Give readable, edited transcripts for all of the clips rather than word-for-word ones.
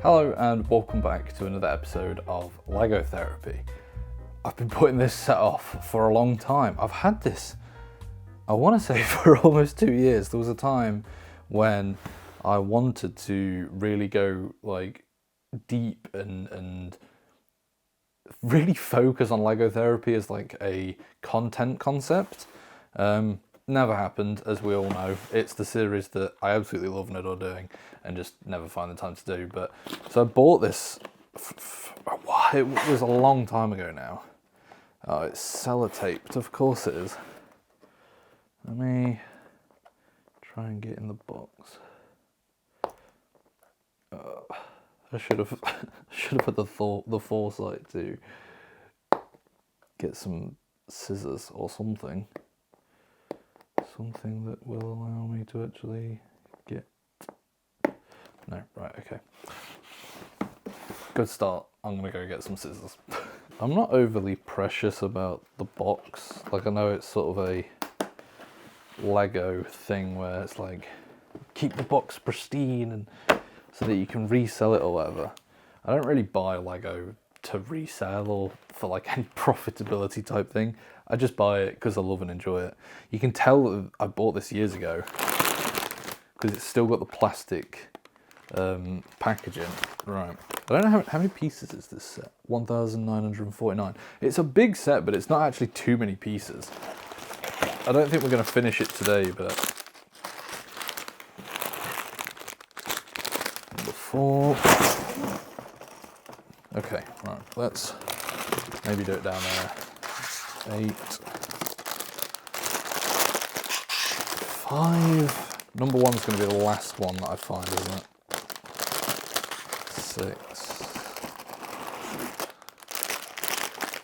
Hello and welcome back to another episode of Lego Therapy. I've been putting this set off for a long time. I've had this, I want to say, for almost 2 years. There was a time when I wanted to really go like deep and really focus on Lego Therapy as like a content concept. Never happened, as we all know. It's the series that I absolutely love and adore doing and just never find the time to do. But so I bought this, it was a long time ago now. Oh, it's sellotaped, of course it is. Let me try and get in the box. I should have had the foresight to get some scissors or something that will allow me to actually get. No, right, okay. Good start. I'm gonna go get some scissors. I'm not overly precious about the box. Like, I know it's sort of a Lego thing where it's like keep the box pristine and so that you can resell it or whatever. I don't really buy Lego to resell or for like any profitability type thing. I just buy it because I love and enjoy it. You can tell that I bought this years ago because it's still got the plastic packaging. Right. I don't know how many pieces is this set. 1,949. It's a big set, but it's not actually too many pieces. I don't think we're going to finish it today, but number 4. Okay, right, let's maybe do it down there. 8. 5. Number 1's going to be the last one that I find, isn't it? 6.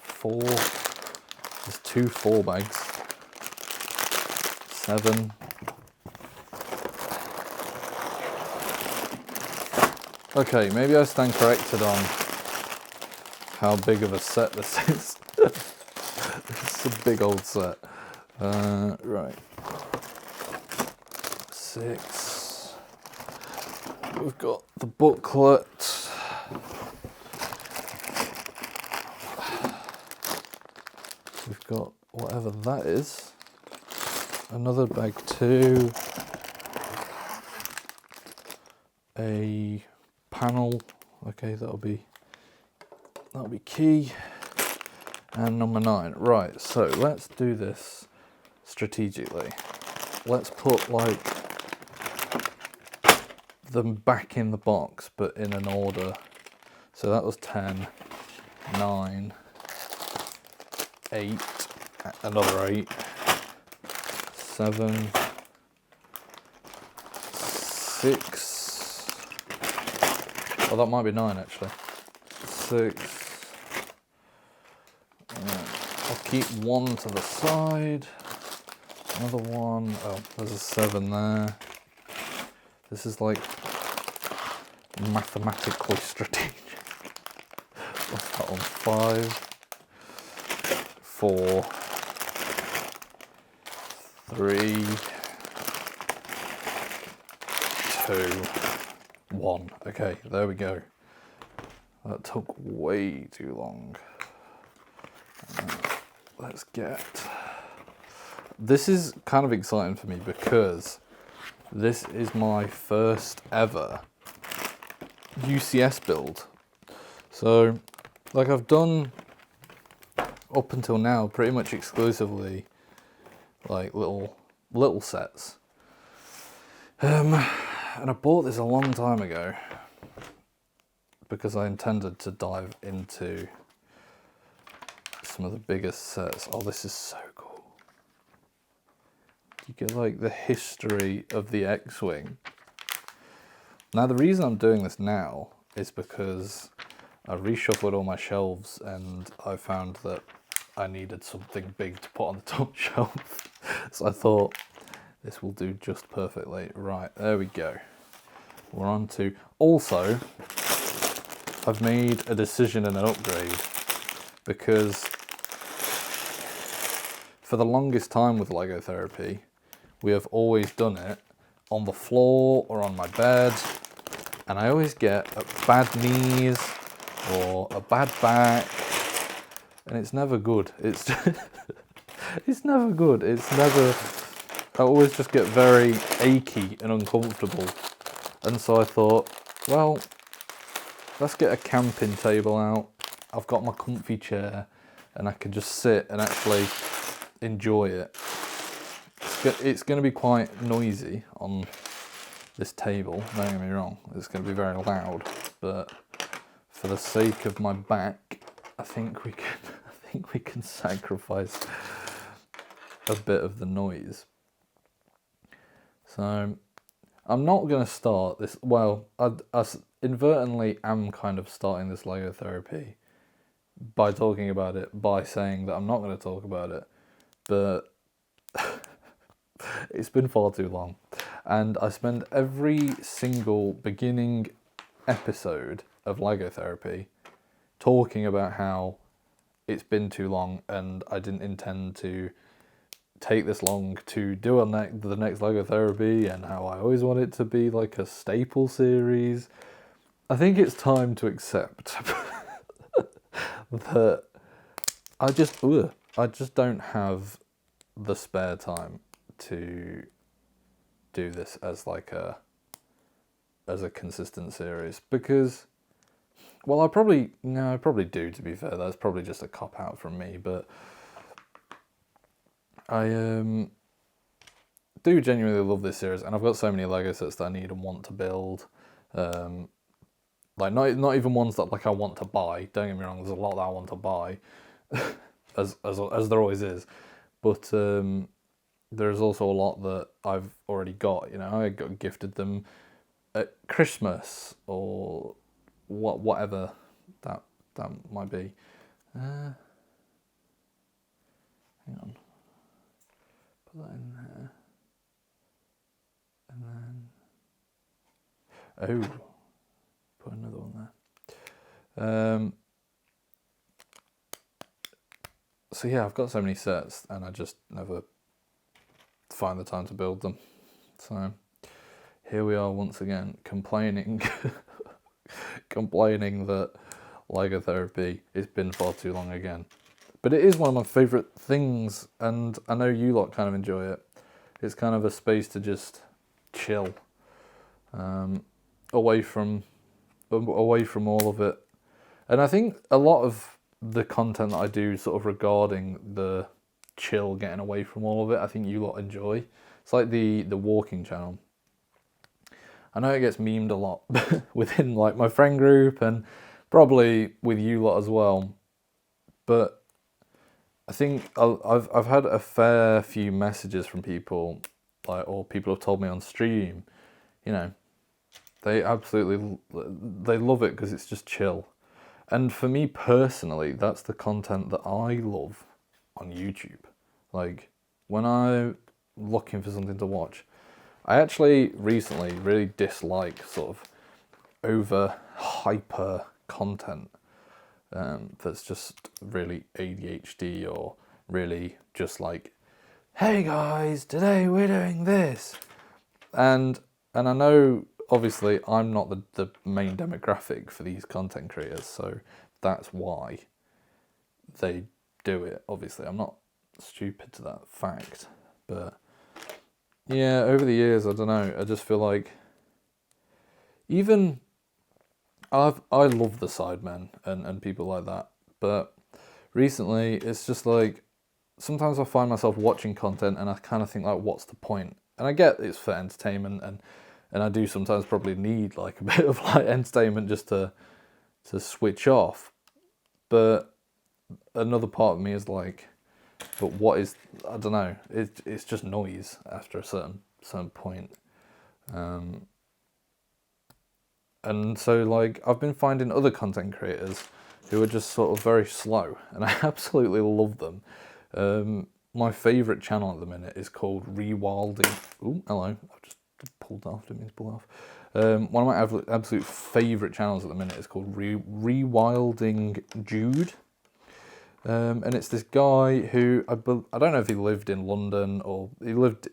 4. There's 2 4 bags. 7. Okay, maybe I stand corrected on how big of a set this is. It's a big old set. Right. 6. We've got the booklet. We've got whatever that is. Another bag 2. A panel. Okay, that'll be key. And number 9. Right, so let's do this strategically. Let's put like them back in the box, but in an order. So that was 10, 9, 8, another 8, 7, 6. Oh, that might be 9 actually. 6. I'll keep 1 to the side. Another 1. Oh, there's a 7 there. This is like mathematically strategic. What's that on? 5, 4, 3, 2, 1. Okay, there we go. That took way too long. Let's get. This is kind of exciting for me because this is my first ever UCS build. So, like, I've done up until now pretty much exclusively like little sets. And I bought this a long time ago because I intended to dive into some of the biggest sets. Oh, this is so cool. You get like the history of the X-Wing. Now the reason I'm doing this now is because I reshuffled all my shelves and I found that I needed something big to put on the top shelf. So I thought this will do just perfectly. Right, there we go. We're on to. Also, I've made a decision and an upgrade because for the longest time with Lego Therapy, we have always done it on the floor or on my bed and I always get bad knees or a bad back, and it's never good. It's it's never good. I always just get very achy and uncomfortable. And so I thought, well, let's get a camping table out. I've got my comfy chair and I can just sit and actually enjoy it. It's going to be quite noisy on this table, don't get me wrong. It's going to be very loud, but for the sake of my back, I think we can sacrifice a bit of the noise. So I'm not going to start this. Well, I inadvertently am kind of starting this Lego therapy by talking about it, by saying that I'm not going to talk about it, but it's been far too long, and I spend every single beginning episode of Lego therapy talking about how it's been too long and I didn't intend to take this long to do the next Lego therapy, and how I always want it to be like a staple series. I think it's time to accept that I just don't have the spare time to do this as a consistent series, because, well, I probably do, to be fair. That's probably just a cop out from me, but I do genuinely love this series, and I've got so many Lego sets that I need and want to build. Like not even ones that like I want to buy. Don't get me wrong. There's a lot that I want to buy, as there always is, but there's also a lot that I've already got. You know, I got gifted them at Christmas or whatever that might be. Hang on. Put that in there. And then, put another one there. So yeah, I've got so many sets and I just never find the time to build them. So here we are once again, complaining that Lego therapy has been far too long again. But it is one of my favourite things, and I know you lot kind of enjoy it. It's kind of a space to just chill, away from all of it. And I think a lot of the content that I do sort of regarding the chill, getting away from all of it, I think you lot enjoy. It's like the walking channel. I know it gets memed a lot within like my friend group and probably with you lot as well, but I think I've had a fair few messages from people, like, or people have told me on stream, you know, they love it because it's just chill. And for me personally, that's the content that I love on YouTube. Like, when I'm looking for something to watch, I actually recently really dislike sort of over hyper content that's just really ADHD, or really just like, hey guys, today we're doing this. And I know obviously I'm not the main demographic for these content creators, so that's why they do it. Obviously, I'm not stupid to that fact, but yeah, over the years, I don't know, I just feel like even I love the Sidemen and people like that, but recently it's just like sometimes I find myself watching content and I kind of think like, what's the point? And I get it's for entertainment, and I do sometimes probably need like a bit of like entertainment just to switch off, but another part of me is like, but what is, I don't know, it's just noise after a certain point. And so like I've been finding other content creators who are just sort of very slow, and I absolutely love them. My favourite channel at the minute is called Rewilding. Oh, hello! I've just pulled that off. Didn't mean to pull that off. One of my absolute favourite channels at the minute is called Rewilding Jude. And it's this guy who I don't know if he lived in London or he lived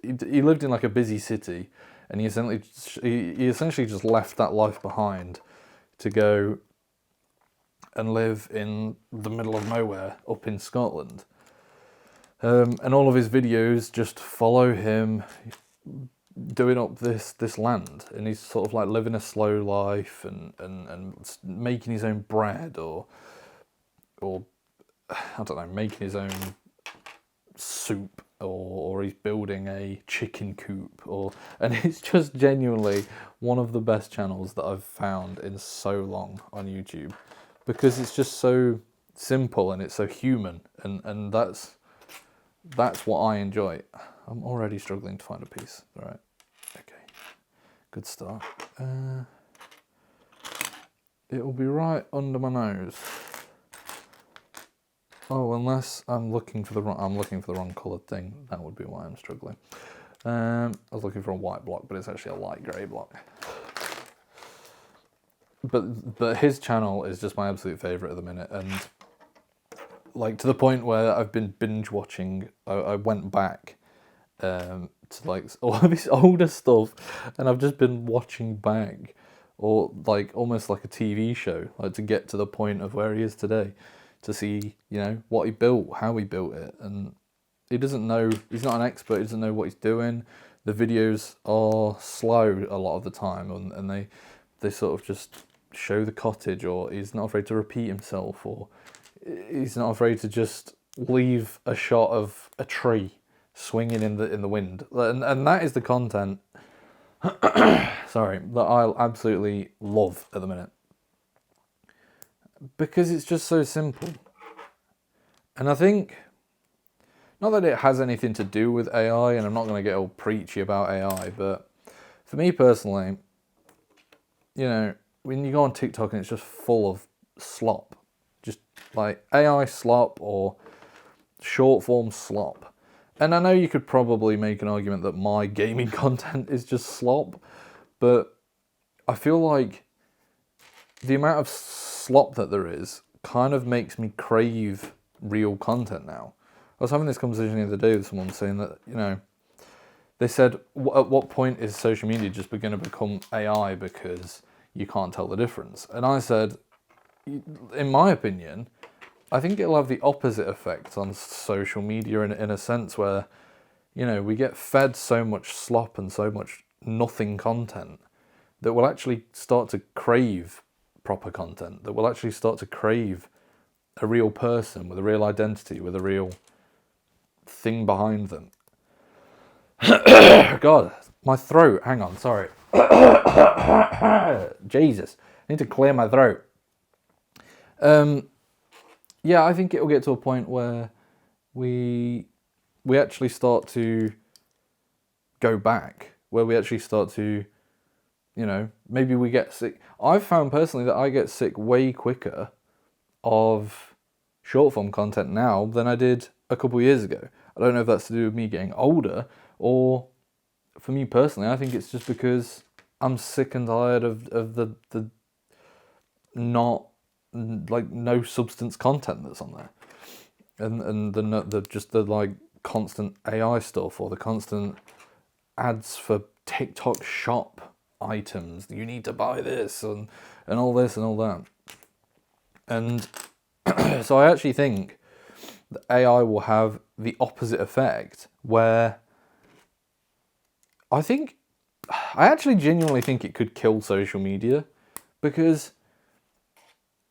in like a busy city, and he essentially just left that life behind to go and live in the middle of nowhere up in Scotland. And all of his videos just follow him doing up this land, and he's sort of like living a slow life and making his own bread or I don't know, making his own soup, or he's building a chicken coop, and it's just genuinely one of the best channels that I've found in so long on YouTube, because it's just so simple and it's so human, and that's what I enjoy. I'm already struggling to find a piece. All right, okay, good start. It'll be right under my nose. Oh, unless I'm looking for the wrong coloured thing. That would be why I'm struggling. I was looking for a white block, but it's actually a light grey block. But his channel is just my absolute favourite at the minute, and like to the point where I've been binge watching. I went back to like all of his older stuff, and I've just been watching back, or like almost like a TV show, like to get to the point of where he is today, to see, you know, what he built, how he built it. And he doesn't know, he's not an expert, he doesn't know what he's doing. The videos are slow a lot of the time, and they sort of just show the cottage, or he's not afraid to repeat himself, or he's not afraid to just leave a shot of a tree swinging in the wind. And that is the content sorry, that I absolutely love at the minute, because it's just so simple. And I think, not that it has anything to do with AI, and I'm not going to get all preachy about AI, but for me personally, you know, when you go on TikTok and it's just full of slop, just like AI slop or short form slop. And I know you could probably make an argument that my gaming content is just slop, but I feel like the amount of slop that there is kind of makes me crave real content now. I was having this conversation the other day with someone saying that, you know, they said, at what point is social media just going to become AI because you can't tell the difference? And I said, in my opinion, I think it'll have the opposite effect on social media in a sense where, you know, we get fed so much slop and so much nothing content that we'll actually start to crave proper content, that we'll actually start to crave a real person with a real identity, with a real thing behind them. God, my throat, hang on, sorry. Jesus, I need to clear my throat. Yeah, I think it'll get to a point where we actually start to go back, where we actually start to, you know, maybe we get sick. I've found personally that I get sick way quicker of short form content now than I did a couple of years ago. I don't know if that's to do with me getting older, or for me personally, I think it's just because I'm sick and tired of the not, like, no substance content that's on there, and the just the like constant AI stuff, or the constant ads for TikTok shop items. You need to buy this and all this and all that. And so I actually think that AI will have the opposite effect, where I actually genuinely think it could kill social media, because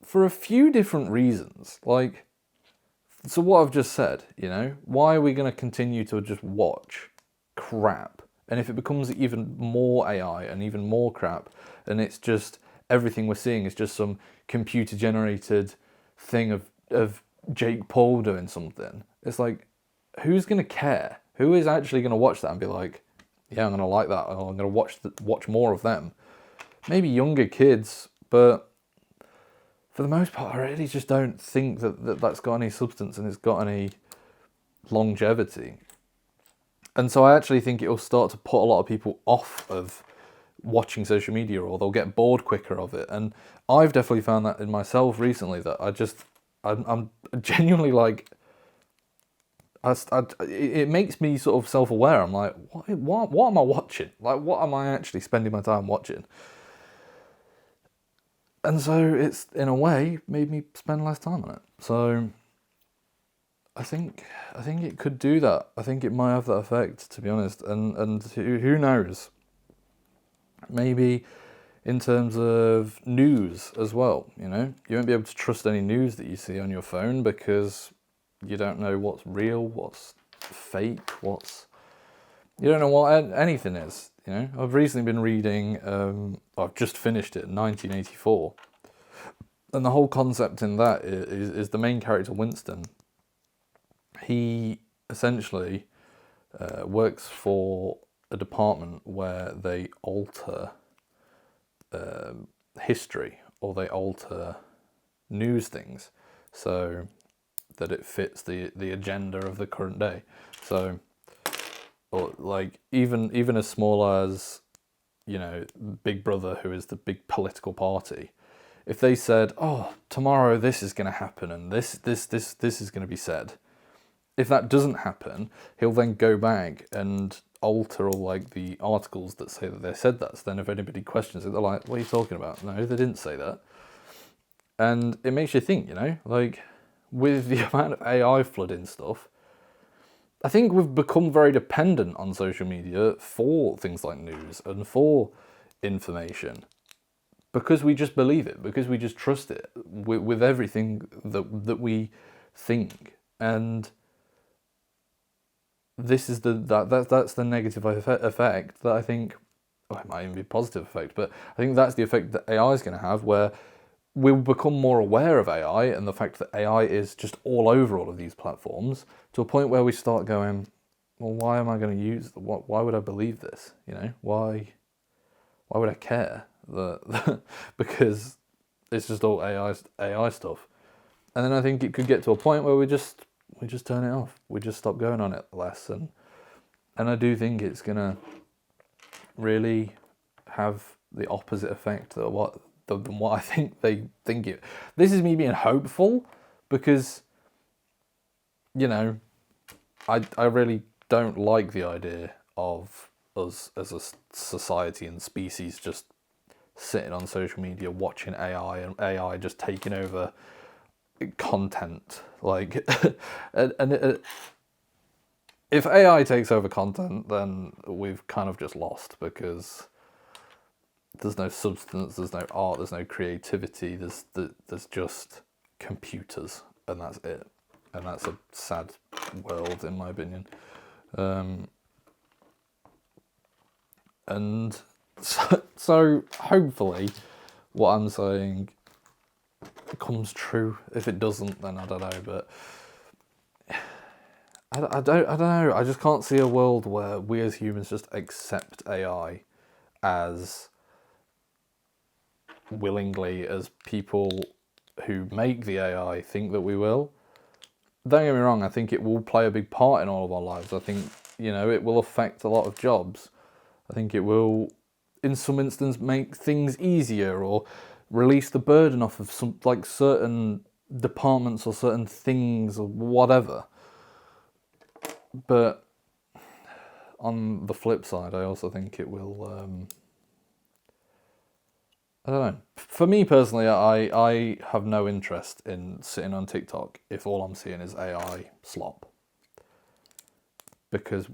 for a few different reasons. Like, so what I've just said, you know, why are we going to continue to just watch crap? And if it becomes even more AI and even more crap, and it's just everything we're seeing is just some computer generated thing of Jake Paul doing something, it's like, who's going to care? Who is actually going to watch that and be like, yeah, I'm going to like that, or I'm going to watch more of them? Maybe younger kids, but for the most part, I really just don't think that's got any substance and it's got any longevity. And so I actually think it'll start to put a lot of people off of watching social media, or they'll get bored quicker of it. And I've definitely found that in myself recently, that I'm genuinely like, it makes me sort of self-aware. I'm like, what am I watching? Like, what am I actually spending my time watching? And so it's, in a way, made me spend less time on it. So I think it could do that. I think it might have that effect, to be honest. And who knows? Maybe in terms of news as well, you won't be able to trust any news that you see on your phone because you don't know what's real, what's fake, you don't know what anything is. I've recently been reading, I've just finished it, 1984, and the whole concept in that is the main character, Winston. He essentially works for a department where they alter history, or they alter news things so that it fits the agenda of the current day. So, or like even as small as, Big Brother, who is the big political party, if they said, oh, tomorrow this is going to happen and this is going to be said, if that doesn't happen, he'll then go back and alter all like the articles that say that they said that. So then if anybody questions it, they're like, what are you talking about? No, they didn't say that. And it makes you think, like with the amount of AI flooding stuff, I think we've become very dependent on social media for things like news and for information, because we just believe it, because we just trust it with everything that we think. And this is that's the negative effect that I think, it might even be a positive effect, but I think that's the effect that AI is going to have, where we'll become more aware of AI and the fact that AI is just all over all of these platforms, to a point where we start going, well, why am I going to use, why would I believe this? Why would I care? Because it's just all AI stuff. And then I think it could get to a point where we just turn it off. We just stop going on it less. And I do think it's going to really have the opposite effect than what I think they think it. This is me being hopeful, because, I really don't like the idea of us as a society and species just sitting on social media watching AI, and AI just taking over content. Like, if AI takes over content, then we've kind of just lost, because there's no substance, there's no art, there's no creativity, there's just computers, and that's it. And that's a sad world, in my opinion. And so hopefully what I'm saying comes true. If it doesn't, then I don't know. But I don't know. I just can't see a world where we as humans just accept AI as willingly as people who make the AI think that we will. Don't get me wrong, I think it will play a big part in all of our lives. I think, it will affect a lot of jobs. I think it will, in some instance, make things easier, or release the burden off of some, like, certain departments or certain things or whatever. But on the flip side, I also think it will, I don't know. For me personally, I have no interest in sitting on TikTok if all I'm seeing is AI slop. Because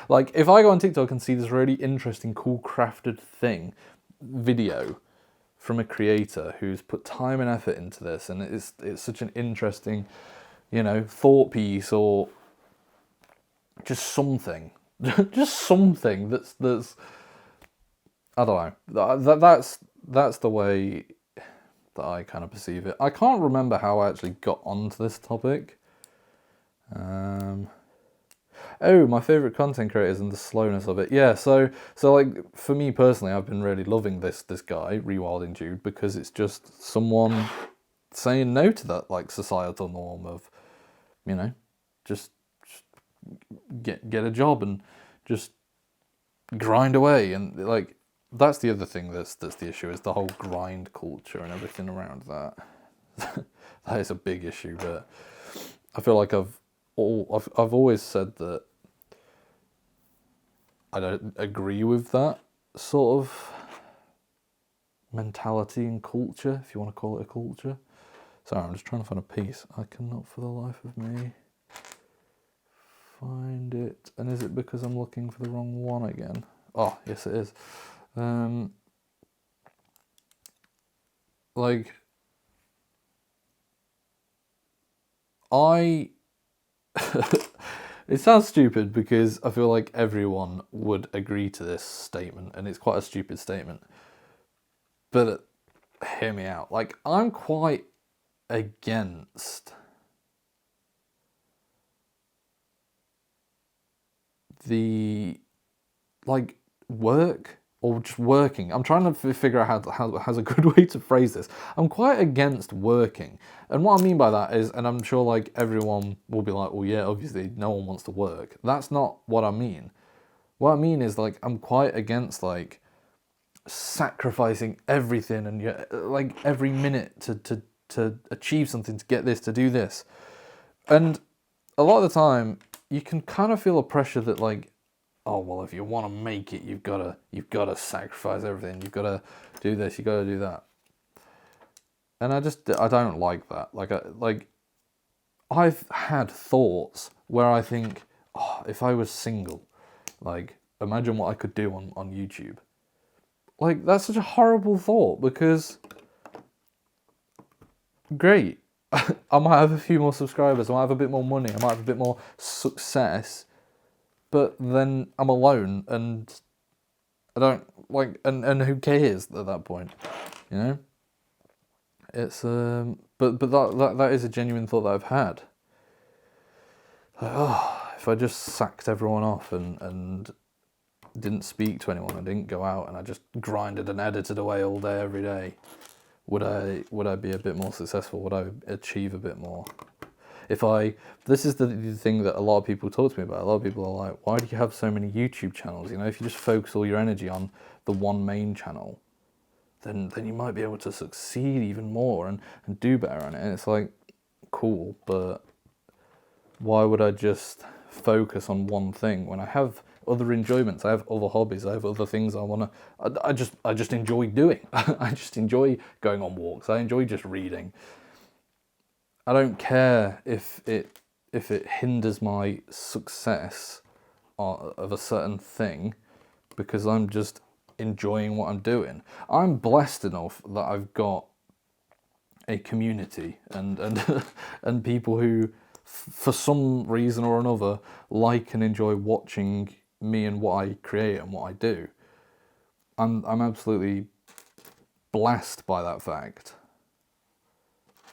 like, if I go on TikTok and see this really interesting, cool, crafted video from a creator who's put time and effort into this, and it's such an interesting, thought piece, or just something, that's I don't know. That's the way that I kind of perceive it. I can't remember how I actually got onto this topic. My favourite content creators and the slowness of it. Yeah, so like, for me personally, I've been really loving this guy, Rewilding Dude, because it's just someone saying no to that, like, societal norm of, just get a job and just grind away, and like, that's the other thing that's the issue, is the whole grind culture and everything around that. That is a big issue, but I feel like I've always said that I don't agree with that sort of mentality and culture, if you want to call it a culture. Sorry, I'm just trying to find a piece. I cannot for the life of me find it. And is it because I'm looking for the wrong one again? Oh, yes it is. Like, it sounds stupid because I feel like everyone would agree to this statement, and it's quite a stupid statement. But hear me out. Like, I'm quite against the, like, work or just working. I'm trying to figure out how how's a good way to phrase this. I'm quite against working. And what I mean by that is, and I'm sure like everyone will be like, well, yeah, obviously no one wants to work. That's not what I mean. What I mean is, like, I'm quite against, like, sacrificing everything and like every minute to achieve something, to get this, to do this. And a lot of the time you can kind of feel a pressure that, like, oh well, if you want to make it, you've got to sacrifice everything. You've got to do this. You've got to do that. And I don't like that. Like I've had thoughts where I think, oh, if I was single, like, imagine what I could do on YouTube. Like, that's such a horrible thought because, great, I might have a few more subscribers, I might have a bit more money, I might have a bit more success, but then I'm alone and I don't, like, and who cares at that point, you know? It's, but that is a genuine thought that I've had. Like, oh, if I just sacked everyone off and didn't speak to anyone, I didn't go out, and I just grinded and edited away all day, every day, would I be a bit more successful? Would I achieve a bit more? This is the thing that a lot of people talk to me about. A lot of people are like, why do you have so many YouTube channels? You know, if you just focus all your energy on the one main channel, then you might be able to succeed even more and do better on it. And it's like, cool, but why would I just focus on one thing when I have other enjoyments, I have other hobbies, I have other things I just enjoy doing. I just enjoy going on walks, I enjoy just reading. I don't care if it hinders my success of a certain thing, because I'm just enjoying what I'm doing. I'm blessed enough that I've got a community and and people who, for some reason or another, like and enjoy watching me and what I create and what I do. I'm absolutely blessed by that fact.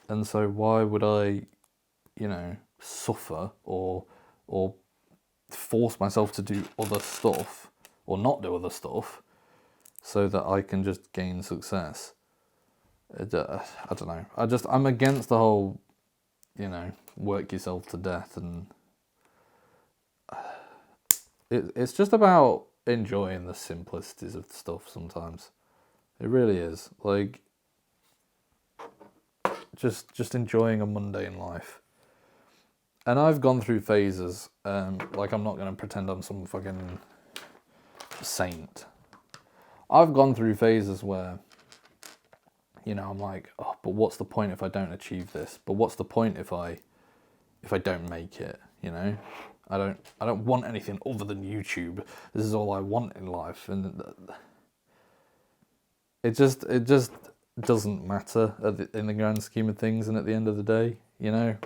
And so why would I, you know, suffer or force myself to do other stuff or not do other stuff so that I can just gain success? I don't know. I'm against the whole, you know, work yourself to death, and it's just about enjoying the simplicities of stuff sometimes. It really is. Like, just enjoying a mundane life. And I've gone through phases, like, I'm not going to pretend I'm some fucking saint. I've gone through phases where, you know, I'm like, oh, but what's the point if I don't achieve this? But what's the point if I don't make it, you know? I don't want anything other than YouTube. This is all I want in life. And it just doesn't matter in the grand scheme of things. And at the end of the day, you know,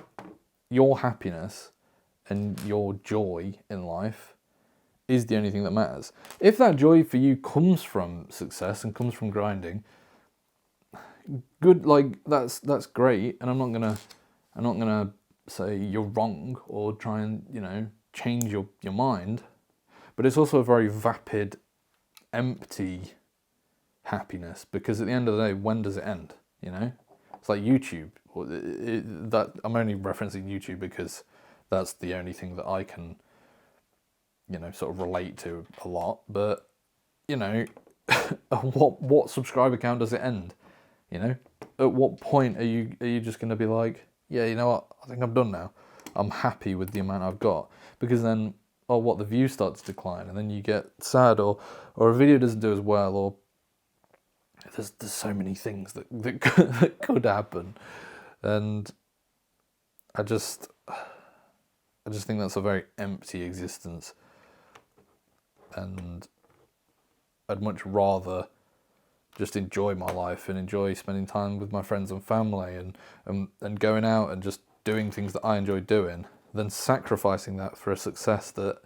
your happiness and your joy in life is the only thing that matters. If that joy for you comes from success and comes from grinding, good, like, that's great. And I'm not gonna say you're wrong or try and, you know, change your mind. But it's also a very vapid, empty happiness, because at the end of the day, when does it end? You know, it's like YouTube. That I'm only referencing YouTube because that's the only thing that I can, you know, sort of relate to a lot. But, you know, what subscriber count does it end? You know, at what point are you just going to be like, yeah, you know what, I think I'm done now. I'm happy with the amount I've got, because then, the views start to decline, and then you get sad, or a video doesn't do as well, or there's so many things that could happen, and I just think that's a very empty existence, and I'd much rather just enjoy my life and enjoy spending time with my friends and family, and going out and just doing things that I enjoy doing, than sacrificing that for a success that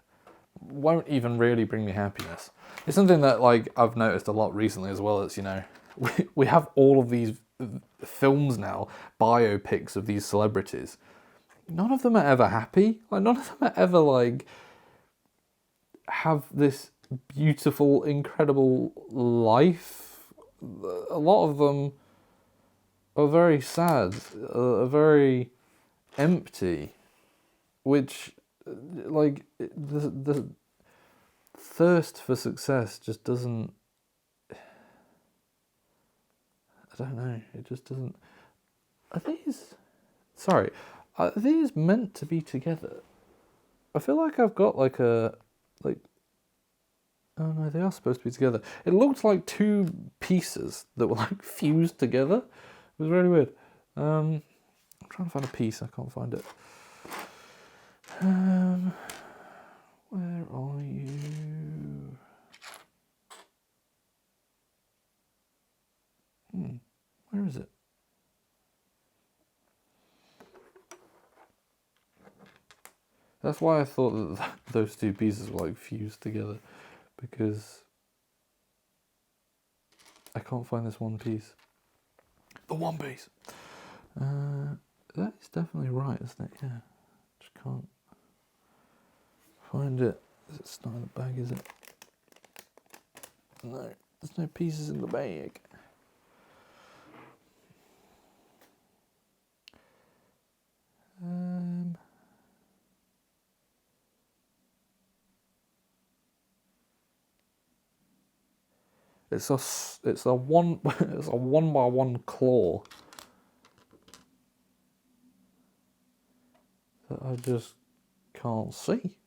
won't even really bring me happiness. It's something that, like, I've noticed a lot recently as well. It's, we have all of these films now, biopics of these celebrities. None of them are ever happy. Like, none of them are ever, like, have this beautiful, incredible life. A lot of them are very sad, are very empty, which, like, the thirst for success just doesn't, I don't know, it just doesn't. Are these meant to be together? I feel like I've got oh no, they are supposed to be together. It looked like two pieces that were, like, fused together. It was really weird. I'm trying to find a piece, I can't find it. Where are you? Where is it? That's why I thought that those two pieces were, like, fused together, because I can't find this one piece. The one piece. That is definitely right, isn't it? Yeah. Just can't find it. It's not in the bag, is it? No, there's no pieces in the bag. It's a one by one claw that I just can't see.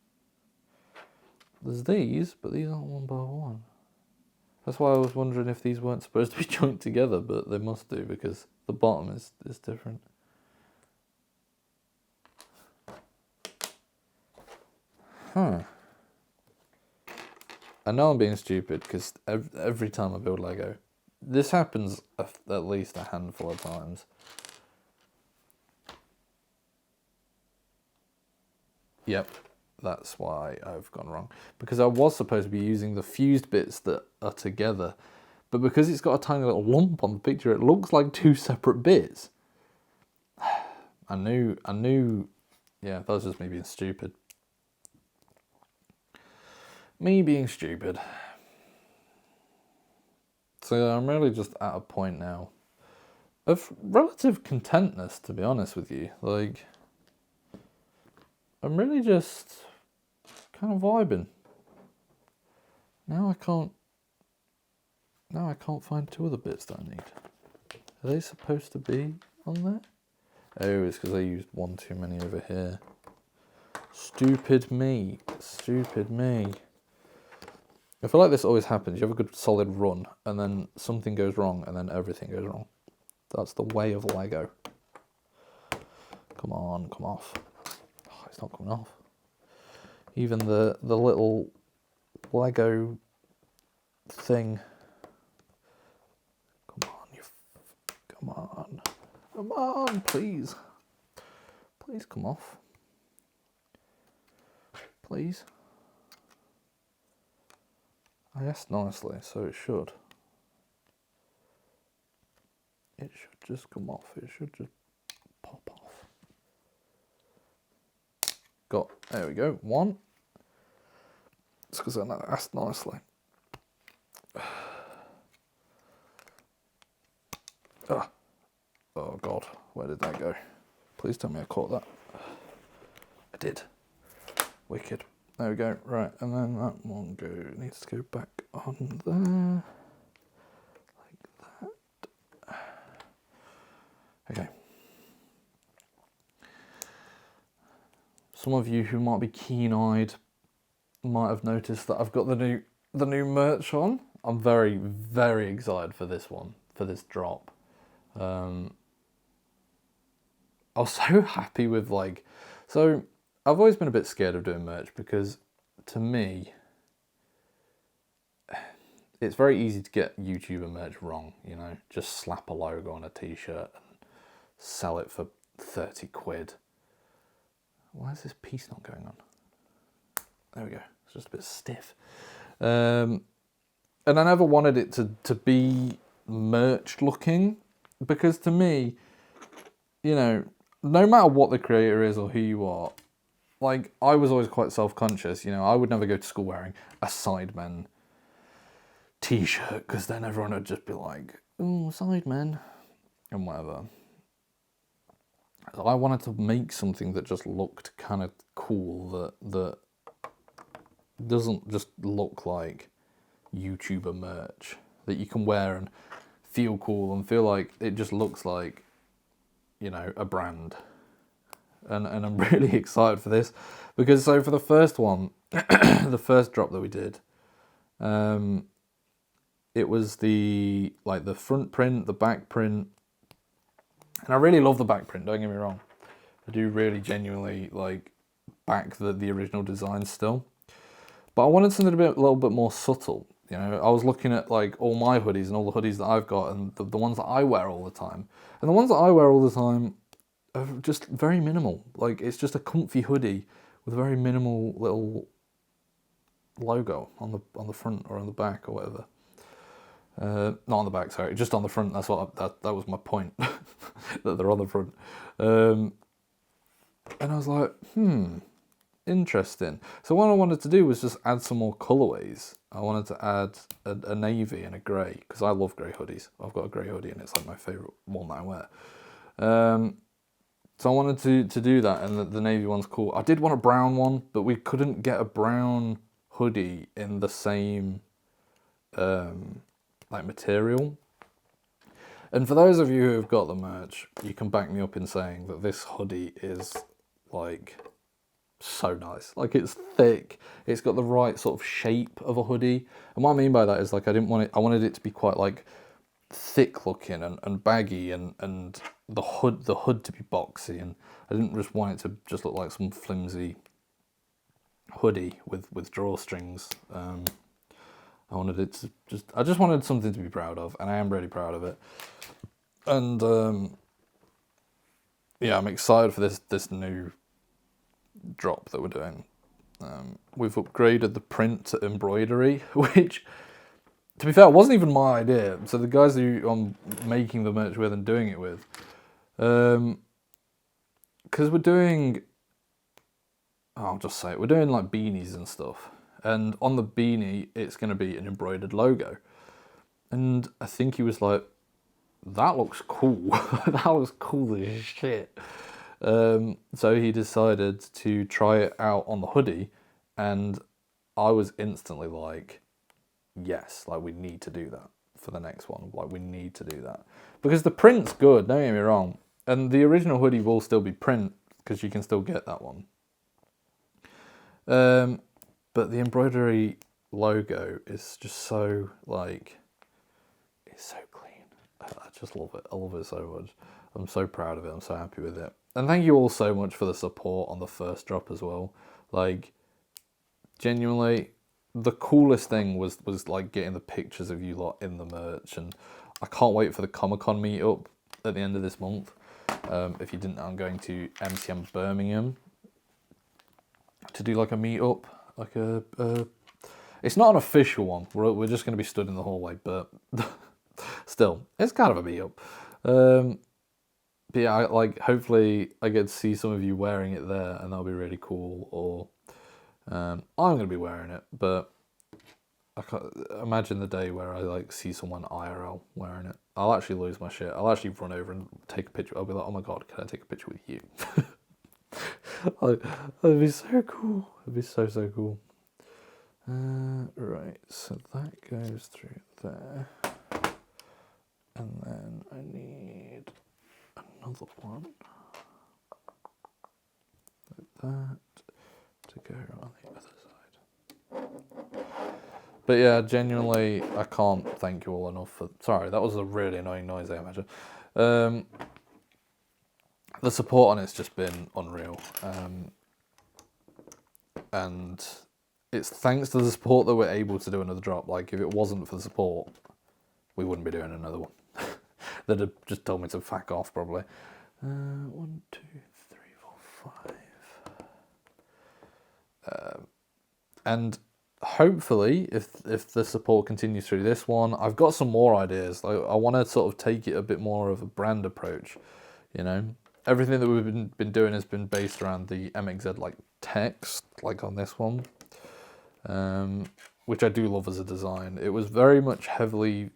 There's these, but these aren't one by one. That's why I was wondering if these weren't supposed to be joined together, but they must do, because the bottom is different. Huh. I know I'm being stupid, because every time I build Lego, this happens at least a handful of times. Yep, that's why I've gone wrong. Because I was supposed to be using the fused bits that are together, but because it's got a tiny little lump on the picture, it looks like two separate bits. I knew, yeah, that was just me being stupid. Me being stupid. So I'm really just at a point now of relative contentness, to be honest with you. Like, I'm really just kind of vibing. Now I can't find two other bits that I need. Are they supposed to be on there? Oh, it's because I used one too many over here. Stupid me. Stupid me. I feel like this always happens. You have a good solid run, and then something goes wrong, and then everything goes wrong. That's the way of Lego. Come on, come off. Oh, it's not coming off. Even the little Lego thing. Come on, please. Please come off. Please. I asked nicely, so it should. It should just come off. It should just pop off. There we go, one. It's because I asked nicely. Oh God, where did that go? Please tell me I caught that. I did. Wicked. There we go. Right, and then that one needs to go back on there. Like that. Okay. some of you who might be keen-eyed might have noticed that I've got the new merch on. I'm very, very excited for this one, for this drop. I was so happy with so I've always been a bit scared of doing merch because to me, it's very easy to get YouTuber merch wrong, you know, just slap a logo on a t-shirt and sell it for 30 quid. Why is this piece not going on? There we go, it's just a bit stiff. And I never wanted it to be merch looking, because to me, you know, no matter what the creator is or who you are, like, I was always quite self-conscious, you know, I would never go to school wearing a Sidemen t-shirt, because then everyone would just be like, oh, Sidemen, and whatever. I wanted to make something that just looked kind of cool, that doesn't just look like YouTuber merch, that you can wear and feel cool and feel like it just looks like, you know, a brand. And I'm really excited for this, because so for the first one, the first drop that we did, it was the front print, the back print, and I really love the back print, don't get me wrong. I do really genuinely back the original design still. But I wanted something a little bit more subtle. You know, I was looking at all my hoodies and all the hoodies that I've got and the ones that I wear all the time. And the ones that I wear all the time are just very minimal. It's just a comfy hoodie with a very minimal little logo on the front or on the back or whatever. Not on the back, sorry, just on the front. That's what that was my point, that they're on the front. And I was like, interesting. So what I wanted to do was just add some more colorways. I wanted to add a navy and a grey, because I love grey hoodies. I've got a grey hoodie and it's my favourite one that I wear. So I wanted to do that, and the navy one's cool. I did want a brown one, but we couldn't get a brown hoodie in the same material. And for those of you who have got the merch, you can back me up in saying that this hoodie is so nice. It's thick, it's got the right sort of shape of a hoodie. And what I mean by that is I wanted it to be quite thick looking and baggy, and the hood to be boxy, and I didn't just want it to just look like some flimsy hoodie with drawstrings. I wanted it to I just wanted something to be proud of, and I am really proud of it. And yeah, I'm excited for this new drop that we're doing. We've upgraded the print to embroidery, which, to be fair, wasn't even my idea. So the guys who I'm making the merch with and doing it with, because we're doing, I'll just say it, we're doing beanies and stuff. And on the beanie, it's going to be an embroidered logo. And I think he was like, that looks cool. That looks cool as shit. So he decided to try it out on the hoodie. And I was instantly like, yes, we need to do that for the next one. We need to do that. Because the print's good, don't get me wrong. And the original hoodie will still be print, because you can still get that one. But the embroidery logo is just so, it's so clean. I just love it. I love it so much. I'm so proud of it. I'm so happy with it. And thank you all so much for the support on the first drop as well. Genuinely, the coolest thing was getting the pictures of you lot in the merch. And I can't wait for the Comic-Con meetup at the end of this month. If you didn't know, I'm going to MCM Birmingham to do a meetup. It's not an official one. We're just going to be stood in the hallway, but still, it's kind of a meetup. But yeah, hopefully I get to see some of you wearing it there, and that'll be really cool. Or I'm going to be wearing it, but I can't imagine the day where I see someone IRL wearing it. I'll actually lose my shit. I'll actually run over and take a picture. I'll be like, oh my god, can I take a picture with you? That'd be so cool. It'd be so cool. Right, so that goes through there, and then I need another one like that. But yeah, genuinely, I can't thank you all enough for... Sorry, that was a really annoying noise, I imagine. The support on it's just been unreal. And it's thanks to the support that we're able to do another drop. Like, if it wasn't for the support, we wouldn't be doing another one. They'd have just told me to fuck off, probably. 1, 2, 3, 4, 5. And hopefully, if the support continues through this one, I've got some more ideas. Like, I want to sort of take it a bit more of a brand approach, you know? Everything that we've been doing has been based around the MXZ like text, like on this one, which I do love as a design. It was very much heavily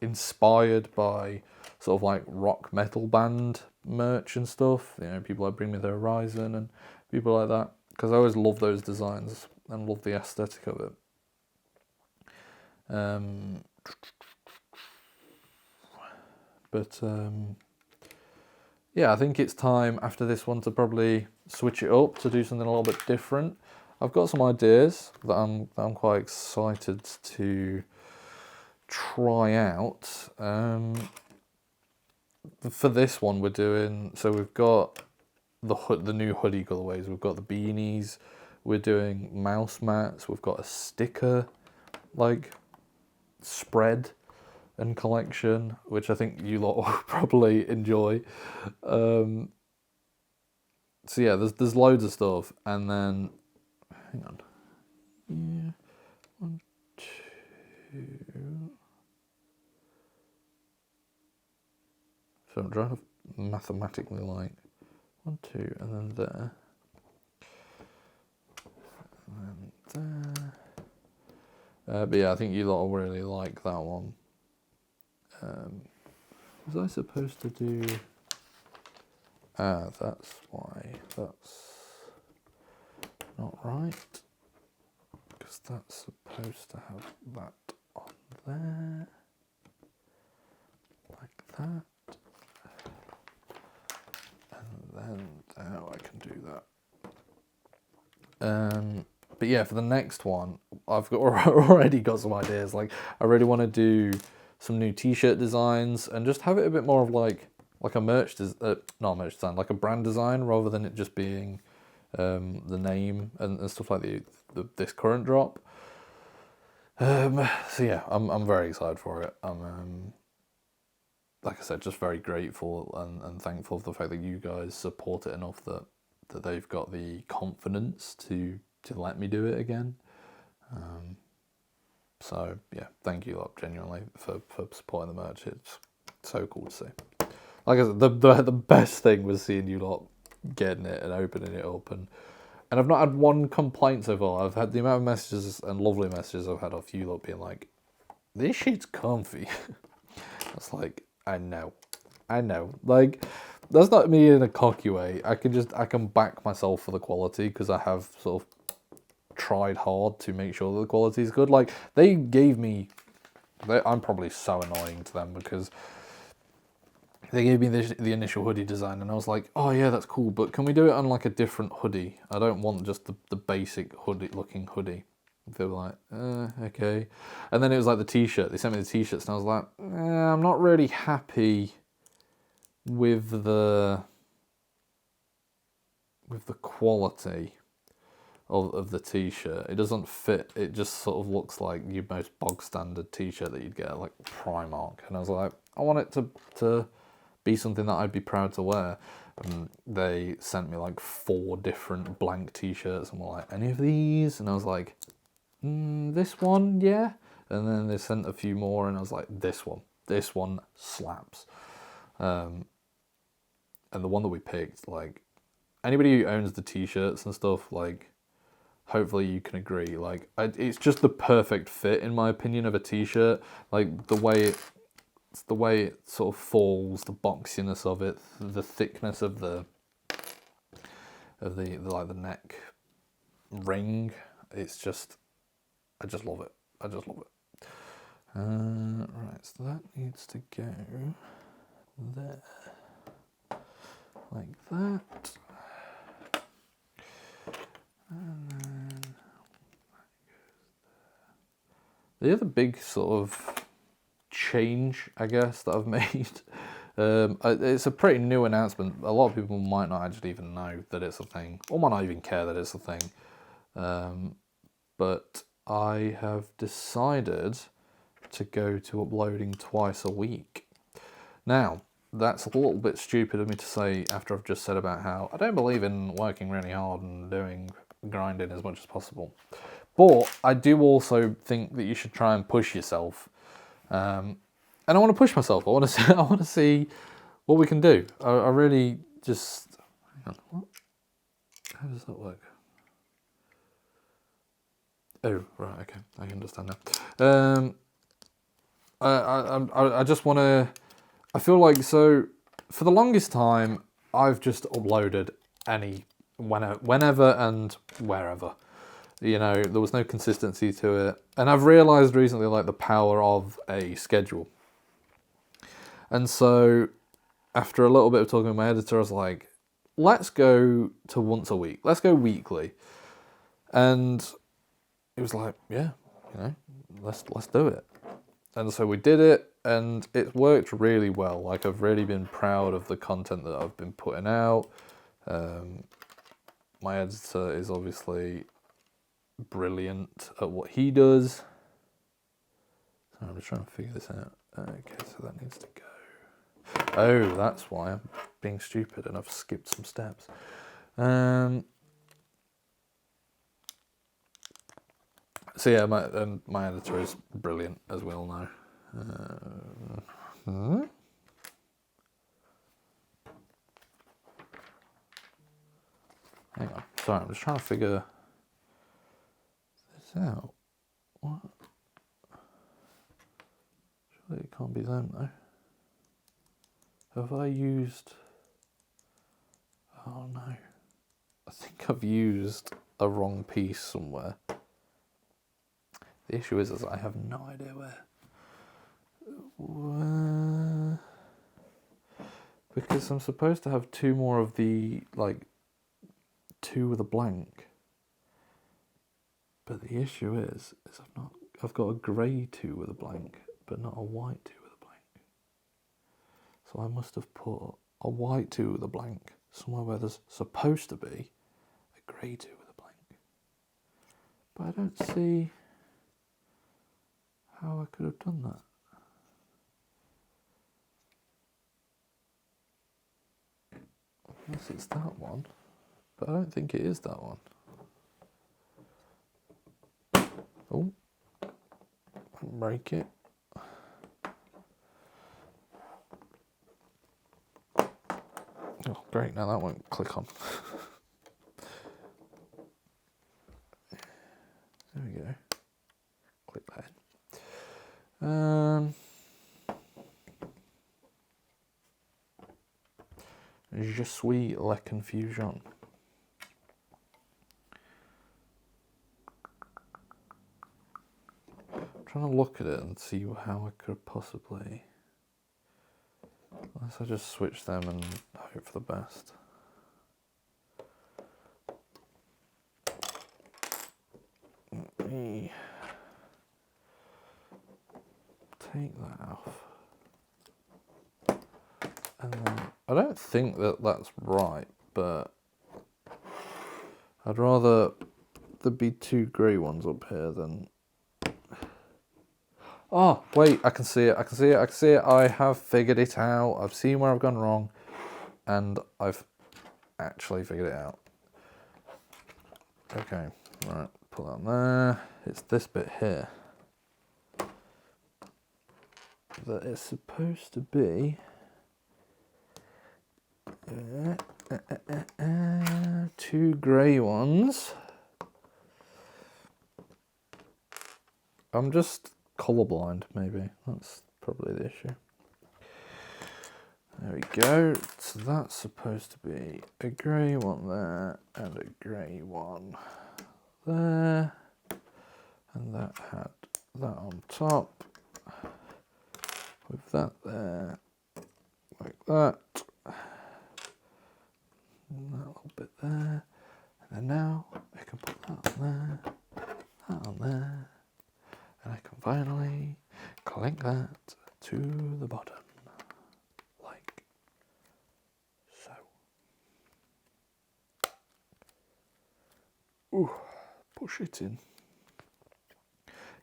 inspired by sort of like rock metal band merch and stuff. You know, people like Bring Me the Horizon and people like that. Because I always love those designs and love the aesthetic of it. Yeah, I think it's time after this one to probably switch it up to do something a little bit different. I've got some ideas that I'm quite excited to try out. For this one, we're doing, so we've got the new hoodie colorways. We've got the beanies. We're doing mouse mats. We've got a sticker like spread and collection, which I think you lot will probably enjoy. So yeah, there's loads of stuff, and then hang on, yeah, 1, 2. So I'm trying to mathematically like 1, 2, and then there, and then there. But yeah, I think you lot will really like that one. Was I supposed to do... that's why. That's not right. Because that's supposed to have that on there. Like that. And then now I can do that. But yeah, for the next one, I've already got some ideas. Like, I really want to do some new t-shirt designs and just have it a bit more of like a merch not a merch design, like a brand design, rather than it just being the name and stuff like this current drop. So yeah, I'm very excited for it. I'm like I said, just very grateful and thankful for the fact that you guys support it enough that they've got the confidence to let me do it again. So yeah, thank you lot genuinely for supporting the merch. It's so cool to see. Like I said, the best thing was seeing you lot getting it and opening it up, and I've not had one complaint so far. I've had the amount of messages and lovely messages I've had off you lot being like, "This shit's comfy." It's like, I know. Like, that's not me in a cocky way. I can back myself for the quality because I have sort of tried hard to make sure that the quality is good. Like, they gave me... I'm probably so annoying to them because they gave me the initial hoodie design and I was like, oh yeah, that's cool, but can we do it on like a different hoodie? I don't want just the basic looking hoodie. They were like, okay. And then it was like the t-shirt. They sent me the t-shirts and I was like, I'm not really happy with the quality of the t-shirt. It doesn't fit. It just sort of looks like your most bog standard t-shirt that you'd get at like Primark. And I was like, I want it to be something that I'd be proud to wear. And they sent me like 4 different blank t-shirts and were like, any of these? And I was like, this one, yeah. And then they sent a few more and I was like, this one slaps. And the one that we picked, like, anybody who owns the t-shirts and stuff, like, hopefully you can agree, like, it's just the perfect fit in my opinion of a t-shirt. Like, the way it sort of falls, the boxiness of it, the thickness of the like the neck ring. It's just, I just love it. Right, so that needs to go there, like that. And then that goes The other big sort of change, I guess, that I've made, it's a pretty new announcement. A lot of people might not actually even know that it's a thing, or might not even care that it's a thing. But I have decided to go to uploading twice a week. Now, that's a little bit stupid of me to say after I've just said about how I don't believe in working really hard and grinding as much as possible. But I do also think that you should try and push yourself. And I want to push myself. I want to see what we can do. I really just... Hang on, what? How does that work? Oh, right, okay. I understand now. I just want to... I feel like, so, for the longest time, I've just uploaded whenever and wherever. You know, there was no consistency to it. And I've realised recently, like, the power of a schedule. And so, after a little bit of talking with my editor, I was like, let's go to once a week. Let's go weekly. And it was like, yeah, you know, let's do it. And so we did it, and it worked really well. Like, I've really been proud of the content that I've been putting out. My editor is obviously brilliant at what he does. So I'm just trying to figure this out. Okay, so that needs to go. Oh, that's why I'm being stupid and I've skipped some steps. So yeah, my editor is brilliant, as we all know. Hang on, sorry, I'm just trying to figure this out. What? Surely it can't be them though. Have I used... Oh no. I think I've used a wrong piece somewhere. The issue is I have no idea where. Because I'm supposed to have two more of the, like, two with a blank. But the issue is I've got a grey two with a blank, but not a white two with a blank. So I must have put a white two with a blank somewhere where there's supposed to be a grey two with a blank. But I don't see how I could have done that. Unless it's that one, but I don't think it is that one. Oh, break it. Oh, great, now that won't click on. There we go. Click that in. Je suis la confusion. I'm trying to look at it and see how I could possibly... Unless I just switch them and hope for the best. Let me take that off. And then, I don't think that that's right, but I'd rather there be two grey ones up here than... Oh, wait, I can see it, I can see it, I can see it. I have figured it out. I've seen where I've gone wrong, and I've actually figured it out. Okay, right, put that there. It's this bit here that it's supposed to be... two grey ones. I'm just colourblind, maybe. That's probably the issue. There we go. So that's supposed to be a grey one there and a grey one there. And that had that on top with that there, like that. And that little bit there. And then now I can put that on there, that on there. And I can that to the bottom, like so. Ooh, push it in.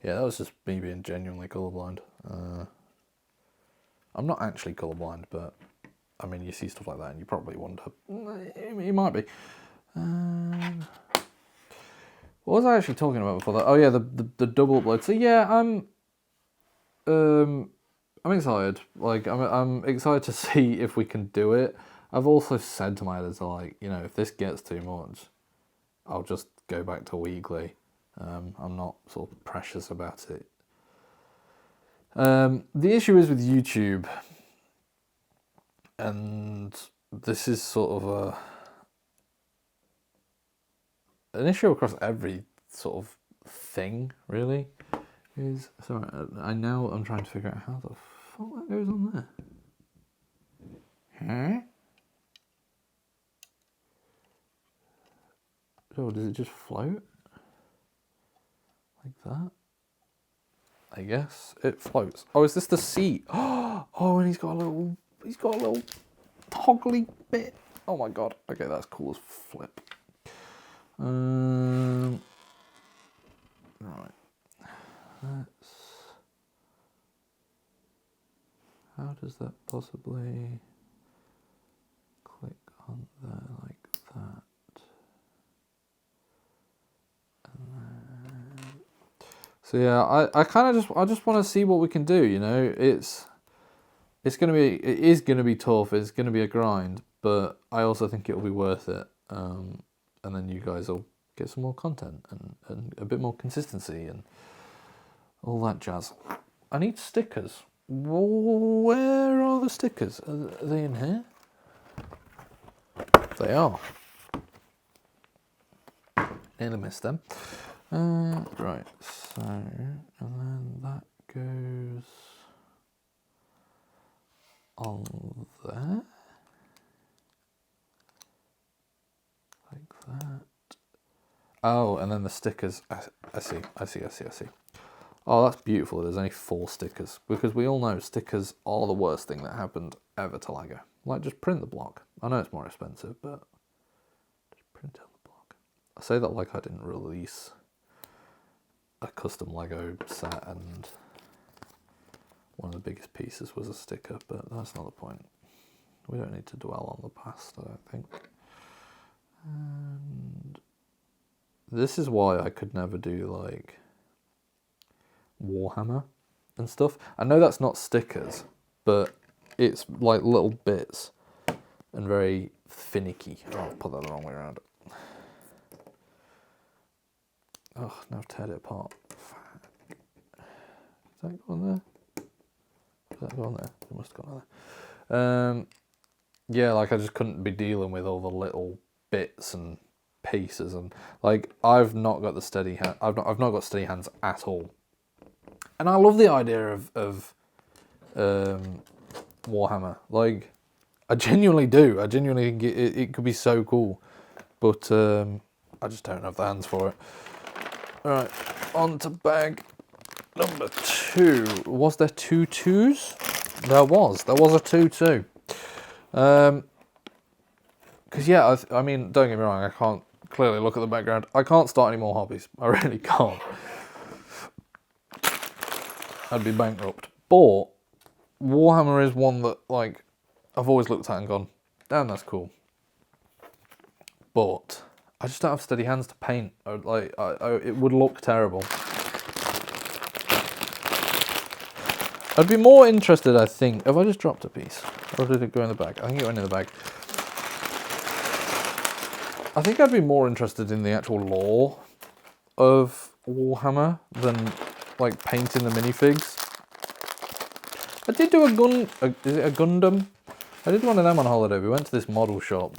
Yeah, that was just me being genuinely colourblind. I'm not actually colourblind, but I mean, you see stuff like that and you probably wonder. It might be. What was I actually talking about before that? Oh yeah, the double upload. So yeah, I'm excited. Like I'm excited to see if we can do it. I've also said to my editor, like, you know, if this gets too much, I'll just go back to weekly. I'm not sort of precious about it. The issue is with YouTube, and this is sort of an issue across every sort of thing, really. Is sorry, I'm trying to figure out how the fuck that goes on there. Huh? Oh, does it just float like that? I guess it floats. Oh, is this the seat? Oh, and he's got a little toggly bit. Oh my god. Okay, that's cool as flip. Right. How does that possibly click on there like that? So yeah, I just want to see what we can do. You know, it is gonna be tough. It's gonna be a grind, but I also think it'll be worth it. And then you guys will get some more content and a bit more consistency and all that jazz. I need stickers. Where are the stickers? Are they in here? They are. Nearly missed them. Right, so, and then that goes on there, like that. Oh, and then the stickers, I see. Oh, that's beautiful. There's only 4 stickers, because we all know stickers are the worst thing that happened ever to LEGO. Like, just print the block. I know it's more expensive, but just print out the block. I say that like I didn't release a custom Lego set and one of the biggest pieces was a sticker, but that's not the point. We don't need to dwell on the past, I don't think. And this is why I could never do like Warhammer and stuff. I know that's not stickers, but it's like little bits and very finicky. Oh, I've put that the wrong way around. Oh, now I've teared it apart. Does that go on there? Does that go on there? It must have gone on there. Yeah, like I just couldn't be dealing with all the little bits and pieces, and like I've not got the steady hand. I've not got steady hands at all. And I love the idea of Warhammer. Like I genuinely do. I genuinely think it could be so cool, but I just don't have the hands for it. Right, on to bag number 2. Was there 2 2s? There was a 2 2. Because yeah, I mean, don't get me wrong, I can't clearly look at the background. I can't start any more hobbies. I really can't. I'd be bankrupt. But Warhammer is one that like I've always looked at and gone, damn, that's cool. But I just don't have steady hands to paint. It would look terrible. I'd be more interested, I think. Have I just dropped a piece? Or did it go in the bag? I think it went in the bag. I think I'd be more interested in the actual lore of Warhammer than like painting the minifigs. I did do is it a Gundam? I did one of them on holiday. We went to this model shop.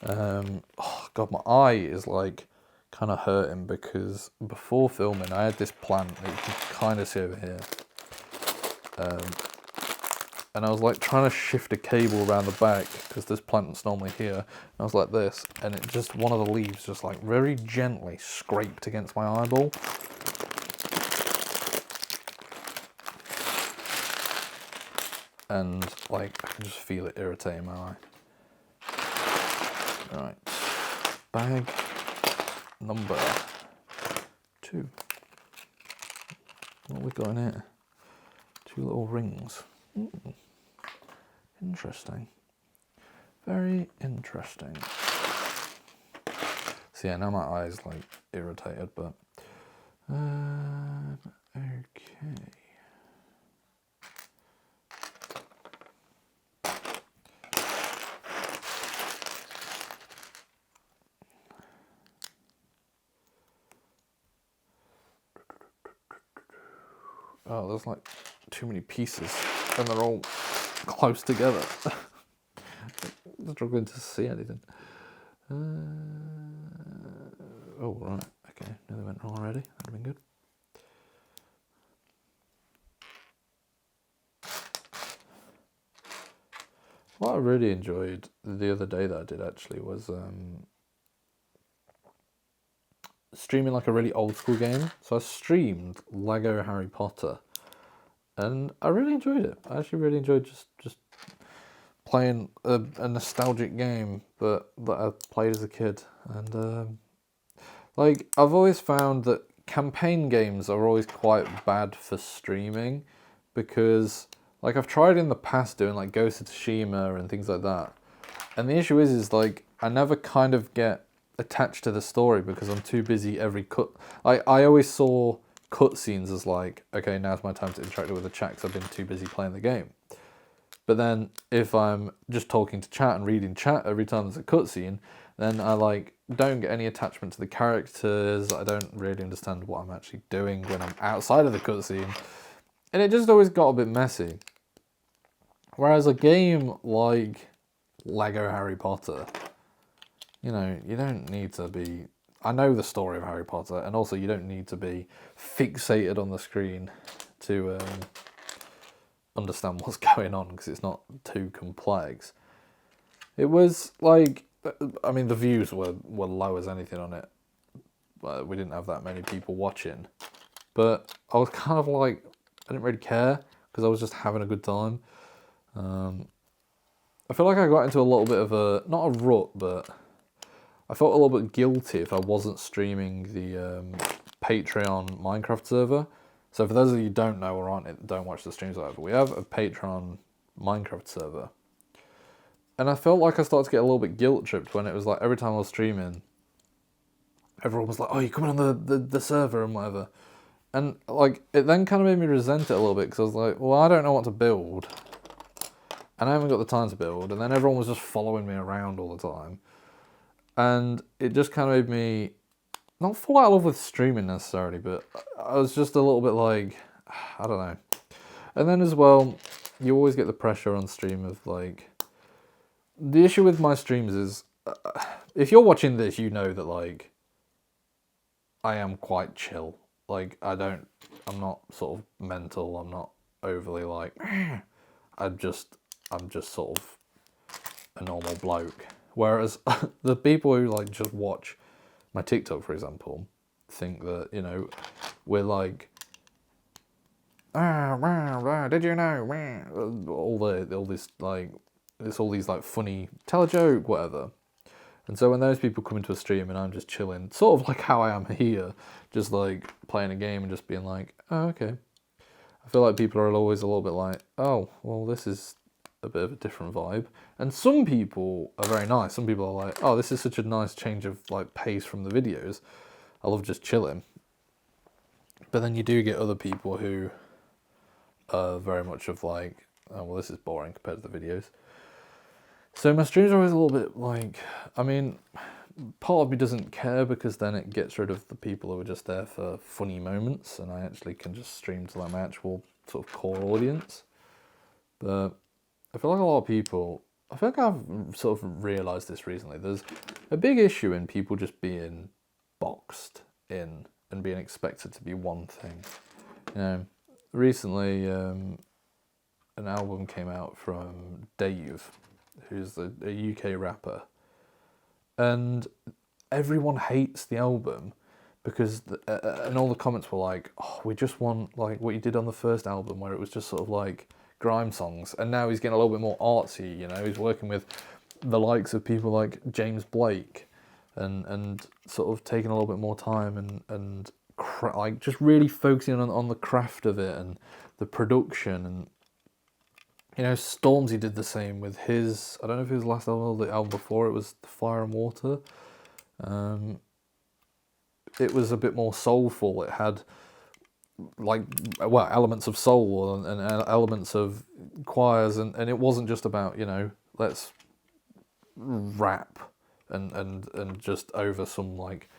Oh god, my eye is like kind of hurting because before filming I had this plant that you can kind of see over here. And I was like trying to shift a cable around the back because this plant's normally here. And I was like this, and it just, one of the leaves just like very gently scraped against my eyeball. and like I can just feel it irritating my eye. Right, bag number 2. What have we got in here? 2 little rings. Interesting. Very interesting. So yeah, now my eye is like irritated, but okay. Oh, there's like too many pieces, and they're all close together. Struggling to see anything. Oh, right. Okay, nearly went wrong already. That'd have been good. What I really enjoyed the other day that I did actually was streaming like a really old school game. So I streamed Lego Harry Potter, and I really enjoyed it. I actually really enjoyed just playing a nostalgic game that I played as a kid. And like I've always found that campaign games are always quite bad for streaming, because like I've tried in the past doing like Ghost of Tsushima and things like that, and the issue is like I never kind of get attached to the story because I'm too busy every cut. I always saw cutscenes as like, okay, now's my time to interact with the chat because I've been too busy playing the game. But then if I'm just talking to chat and reading chat every time there's a cutscene, then I like don't get any attachment to the characters. I don't really understand what I'm actually doing when I'm outside of the cutscene, and it just always got a bit messy. Whereas a game like Lego Harry Potter, you know, you don't need to be... I know the story of Harry Potter, and also you don't need to be fixated on the screen to understand what's going on, because it's not too complex. It was like, I mean, the views were low as anything on it. But we didn't have that many people watching. But I was kind of like, I didn't really care, because I was just having a good time. I feel like I got into a little bit of a, not a rut, but I felt a little bit guilty if I wasn't streaming the Patreon Minecraft server. So for those of you who don't know or don't watch the streams or whatever, we have a Patreon Minecraft server. And I felt like I started to get a little bit guilt tripped when it was like every time I was streaming, everyone was like, oh, you're coming on the server and whatever. And like it then kind of made me resent it a little bit, because I was like, well, I don't know what to build. And I haven't got the time to build. And then everyone was just following me around all the time. And it just kind of made me not fall out of love with streaming necessarily, but I was just a little bit like, I don't know. And then as well, you always get the pressure on stream of like, the issue with my streams is, if you're watching this, you know that like, I am quite chill. Like, I'm not sort of mental, I'm not overly like, I'm just sort of a normal bloke. Whereas the people who like just watch my TikTok, for example, think that, you know, we're like, did you know, all these like funny, tell a joke, whatever. And so when those people come into a stream and I'm just chilling, sort of like how I am here, just like playing a game and just being like, oh, okay. I feel like people are always a little bit like, oh, well, this is a bit of a different vibe. And some people are very nice. Some people are like, oh, this is such a nice change of like pace from the videos. I love just chilling. But then you do get other people who are very much of like, oh, well, this is boring compared to the videos. So my streams are always a little bit like, I mean, part of me doesn't care, because then it gets rid of the people who are just there for funny moments, and I actually can just stream to like my actual sort of core audience. But I feel like a lot of people, I feel like I've sort of realised this recently, there's a big issue in people just being boxed in and being expected to be one thing. You know, recently an album came out from Dave, who's a UK rapper, and everyone hates the album because and all the comments were like, oh, we just want like what you did on the first album, where it was just sort of like grime songs, and now he's getting a little bit more artsy. You know, he's working with the likes of people like James Blake, and sort of taking a little bit more time and like just really focusing on the craft of it and the production. And you know, Stormzy did the same with his, I don't know if his last album or the album before it was Fire and Water. It was a bit more soulful. It had like, well, elements of soul and elements of choirs, and it wasn't just about, you know, let's rap and just over some like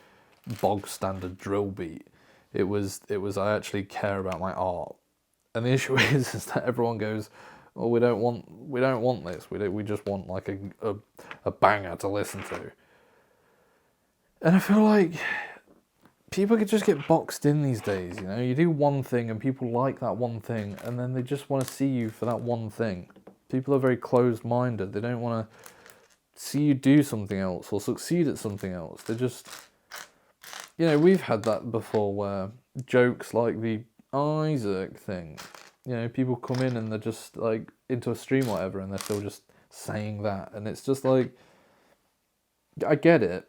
bog standard drill beat. It was I actually care about my art. And the issue is that everyone goes, well, we don't want this. We just want like a banger to listen to. And I feel like people could just get boxed in these days, you know? You do one thing and people like that one thing, and then they just want to see you for that one thing. People are very closed-minded. They don't want to see you do something else or succeed at something else. They just, you know, we've had that before where jokes like the Isaac thing, you know, people come in and they're just like into a stream or whatever, and they're still just saying that, and it's just like, I get it,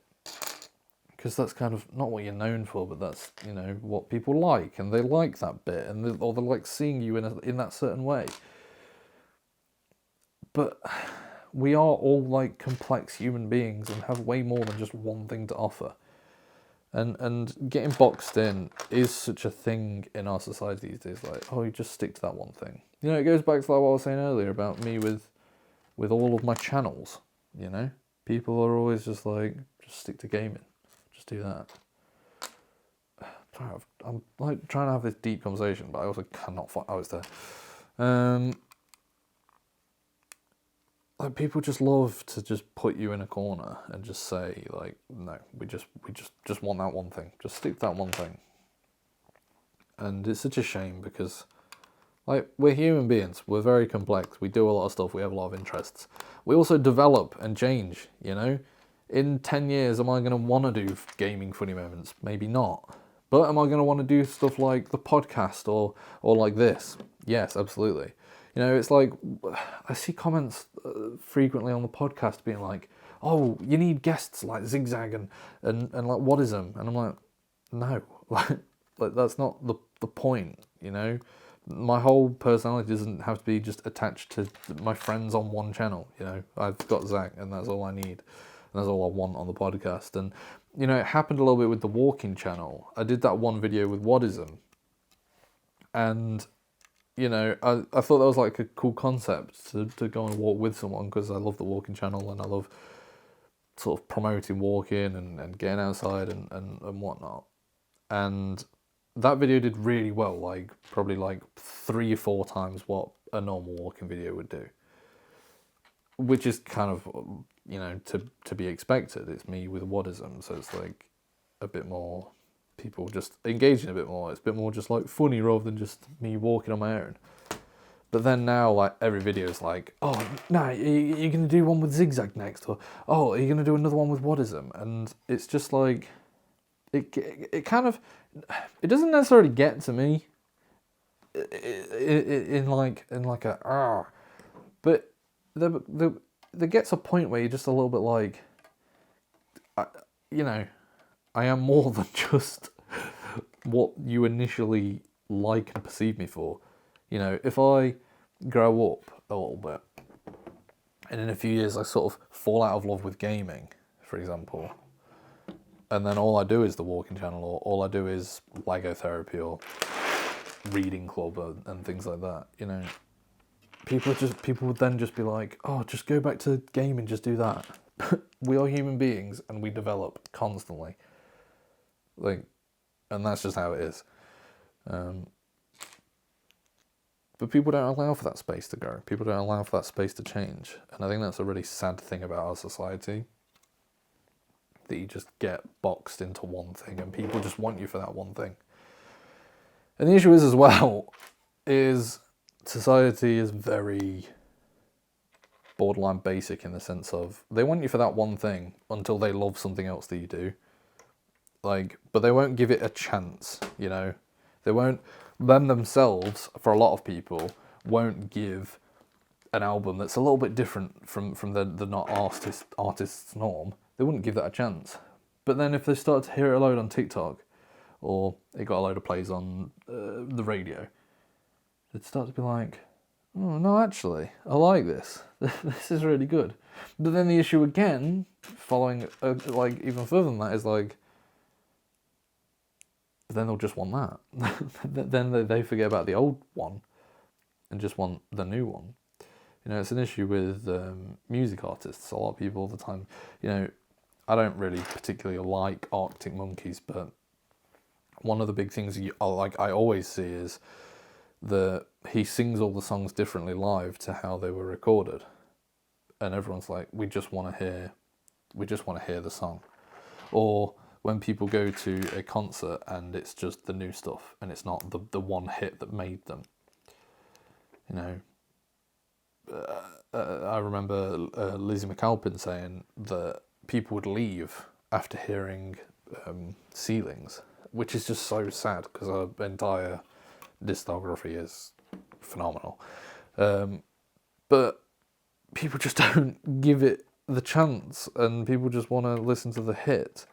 because that's kind of not what you're known for, but that's, you know, what people like, and they like that bit, and they like seeing you in that certain way. But we are all like complex human beings and have way more than just one thing to offer. And getting boxed in is such a thing in our society these days. Like, oh, you just stick to that one thing. You know, it goes back to like what I was saying earlier about me with all of my channels. You know, people are always just like, just stick to gaming, just do that. I'm like trying to have this deep conversation, but I also cannot find. Oh, it's there. Like, people just love to just put you in a corner and just say like, no, we just want that one thing. Just stick to that one thing. And it's such a shame because, like, we're human beings. We're very complex. We do a lot of stuff. We have a lot of interests. We also develop and change, you know? In 10 years, am I going to want to do gaming funny moments? Maybe not. But am I going to want to do stuff like the podcast or like this? Yes, absolutely. You know, it's like, I see comments frequently on the podcast being like, oh, you need guests like Zigzag and like Whatism. And I'm like, no, like that's not the point, you know? My whole personality doesn't have to be just attached to my friends on one channel, you know? I've got Zach, and that's all I need. And that's all I want on the podcast. And, you know, it happened a little bit with the walking channel. I did that one video with Whatism. And, you know, I thought that was like a cool concept to go and walk with someone, because I love the walking channel and I love sort of promoting walking and getting outside and whatnot. And that video did really well, like probably like 3 or 4 times what a normal walking video would do. Which is kind of, you know, to be expected. It's me with Whatism, so it's like a bit more people just engaging a bit more. It's a bit more just like funny rather than just me walking on my own. But then now, like, every video is like, oh, no, you're going to do one with Zigzag next, or, oh, you're going to do another one with Whatism. And it's just like, it kind of, it doesn't necessarily get to me in like a, but there gets a point where you're just a little bit like, you know, I am more than just what you initially like and perceive me for. You know, if I grow up a little bit, and in a few years I sort of fall out of love with gaming, for example, and then all I do is the walking channel, or all I do is Lego therapy or reading club and things like that, you know, people would then just be like, oh, just go back to gaming, just do that. We are human beings and we develop constantly. Like, and that's just how it is. But people don't allow for that space to grow. People don't allow for that space to change. And I think that's a really sad thing about our society. That you just get boxed into one thing and people just want you for that one thing. And the issue is as well, is society is very borderline basic in the sense of they want you for that one thing until they love something else that you do. Like, but they won't give it a chance, you know. They won't, them themselves, for a lot of people, won't give an album that's a little bit different from the not artist's norm, they wouldn't give that a chance. But then if they start to hear it a load on TikTok, or it got a load of plays on the radio, they'd start to be like, oh, no, actually, I like this. This is really good. But then the issue again, following like even further than that, is like, then they'll just want that. Then they forget about the old one and just want the new one. You know, it's an issue with music artists. A lot of people all the time, you know, I don't really particularly like Arctic Monkeys, but one of the big things I always see is that he sings all the songs differently live to how they were recorded, and everyone's like, we just want to hear the song. Or when people go to a concert and it's just the new stuff and it's not the one hit that made them. You know, I remember Lizzie McAlpin saying that people would leave after hearing Ceilings, which is just so sad because her entire discography is phenomenal. But people just don't give it the chance, and people just want to listen to the hit.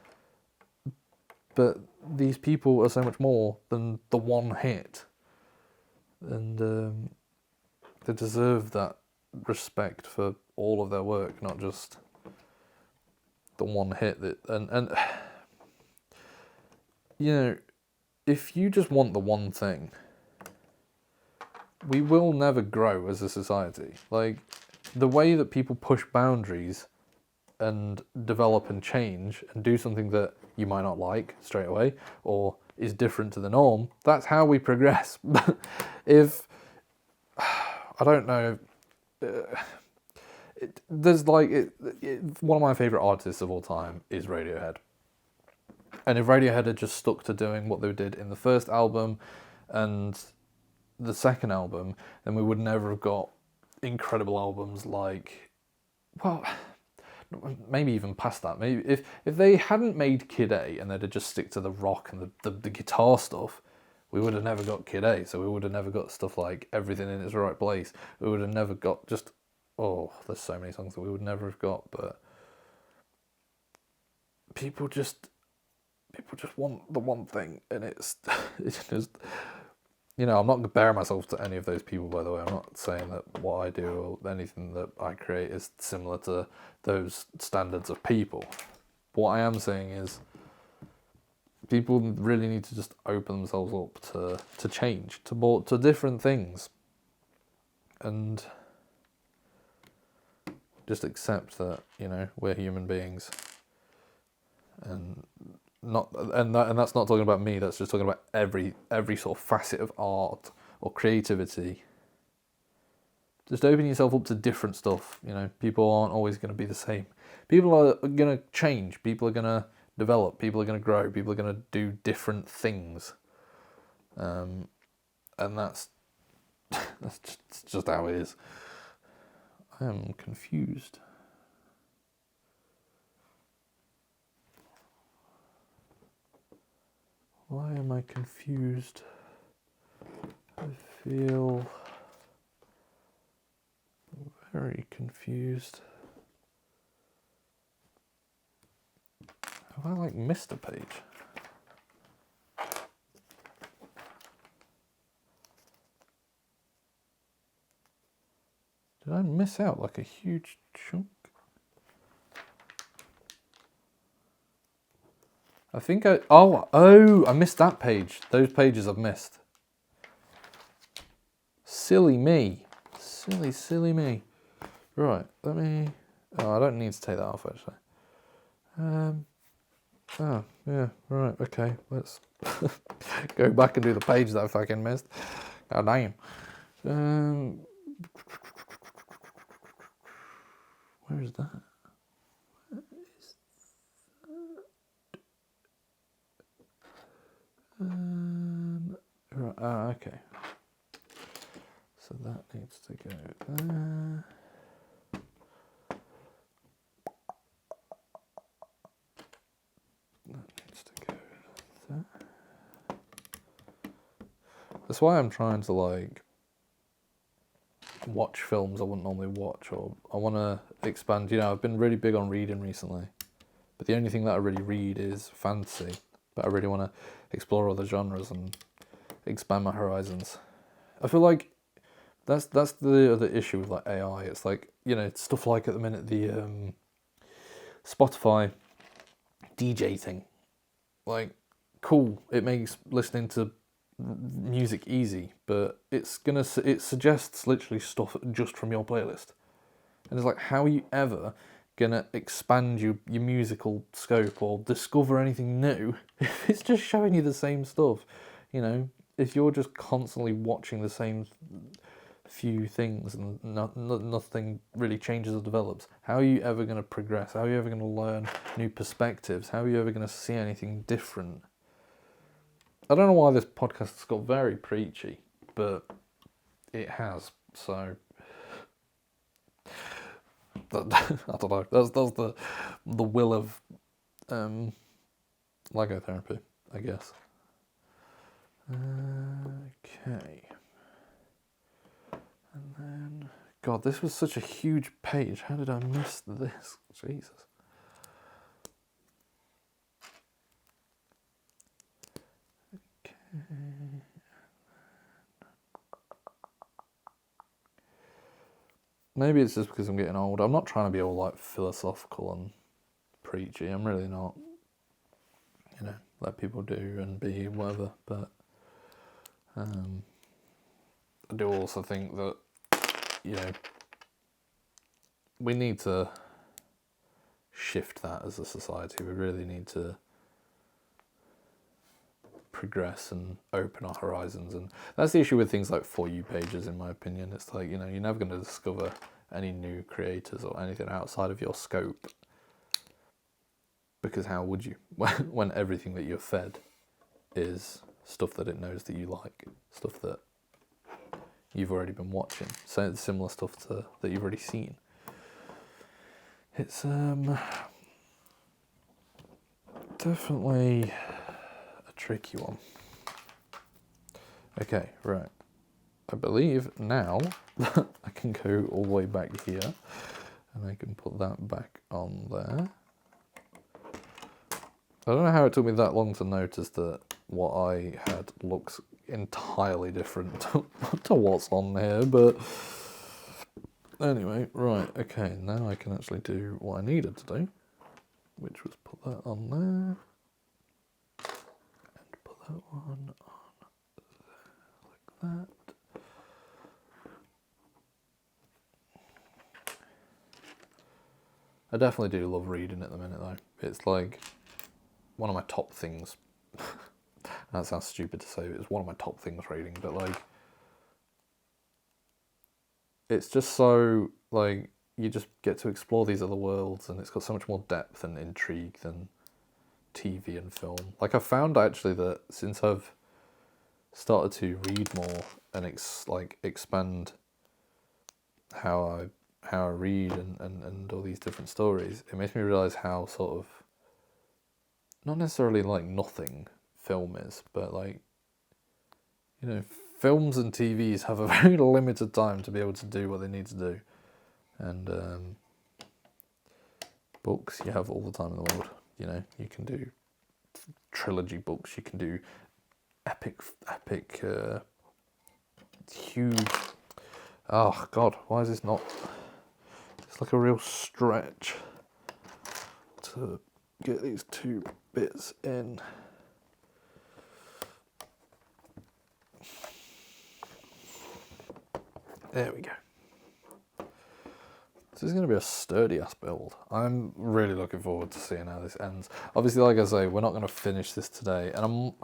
But these people are so much more than the one hit, and they deserve that respect for all of their work, not just the one hit. And you know, if you just want the one thing, we will never grow as a society. Like, the way that people push boundaries and develop and change and do something that you might not like straight away or is different to the norm, that's how we progress. If, I don't know, one of my favourite artists of all time is Radiohead. And if Radiohead had just stuck to doing what they did in the first album and the second album, then we would never have got incredible albums like, well, maybe even past that. Maybe if they hadn't made Kid A and they'd just stick to the rock and the guitar stuff, we would have never got Kid A. So we would have never got stuff like Everything in Its Right Place. We would have never got just, there's so many songs that we would never have got. But people just want the one thing, and it's just, you know, I'm not comparing myself to any of those people, by the way. I'm not saying that what I do or anything that I create is similar to those standards of people. But what I am saying is people really need to just open themselves up to change, to different things, and just accept that, you know, we're human beings, and that's not talking about me. That's just talking about every sort of facet of art or creativity. Just open yourself up to different stuff. You know, people aren't always going to be the same. People are going to change. People are going to develop. People are going to grow. People are going to do different things. And that's just how it is. I am confused. Why am I confused? I feel very confused. Have I missed a page? Did I miss out a huge chunk? I think I missed that page. Those pages I've missed. Silly me. Silly me. Right, let me... Oh, I don't need to take that off, actually. Oh, yeah, right, okay. Let's go back and do the page that I fucking missed. God damn. Where is that? Right, okay. So that needs to go there. That needs to go there. That's why I'm trying to watch films I wouldn't normally watch, or I want to expand. You know, I've been really big on reading recently, but the only thing that I really read is fantasy. But I really want to explore other genres and expand my horizons. I feel like that's the other issue with like AI. It's like, you know, it's stuff like at the minute the Spotify DJ thing. Like, cool, it makes listening to music easy, but it suggests literally stuff just from your playlist, and it's like, how are you ever gonna expand your musical scope or discover anything new if it's just showing you the same stuff? You know, if you're just constantly watching the same few things and nothing really changes or develops, how are you ever going to progress? How are you ever going to learn new perspectives? How are you ever going to see anything different? I don't know why this podcast has got very preachy, but it has. So I don't know. That's the will of Lego therapy, I guess. Okay. And then, God, this was such a huge page. How did I miss this? Jesus. Okay. Maybe it's just because I'm getting old. I'm not trying to be all like philosophical and preachy. I'm really not. You know, let people do and be whatever. But I do also think that, you know, we need to shift that as a society. We really need to progress and open our horizons, and that's the issue with things like For You pages, in my opinion. It's like, you know, you're never going to discover any new creators or anything outside of your scope, because how would you when everything that you're fed is stuff that it knows that you like, stuff that you've already been watching, so similar stuff that you've already seen. It's definitely a tricky one. Okay, right. I believe now I can go all the way back here, and I can put that back on there. I don't know how it took me that long to notice that what I had looks entirely different to what's on here, but anyway, right, okay, now I can actually do what I needed to do, which was put that on there, and put that one on there, like that. I definitely do love reading at the minute though. It's like one of my top things. That sounds stupid to say, but it's one of my top things reading, but like, it's just so, like, you just get to explore these other worlds, and it's got so much more depth and intrigue than TV and film. Like, I found actually that since I've started to read more and expand how I read and all these different stories, it makes me realise how sort of, not necessarily like nothing film is, but like, you know, films and TVs have a very limited time to be able to do what they need to do, and books you have all the time in the world. You know, you can do trilogy books, you can do epic huge. Oh God, why is this not? It's like a real stretch to get these two bits in. There we go. This is going to be a sturdy ass build. I'm really looking forward to seeing how this ends. Obviously, like I say, we're not going to finish this today, and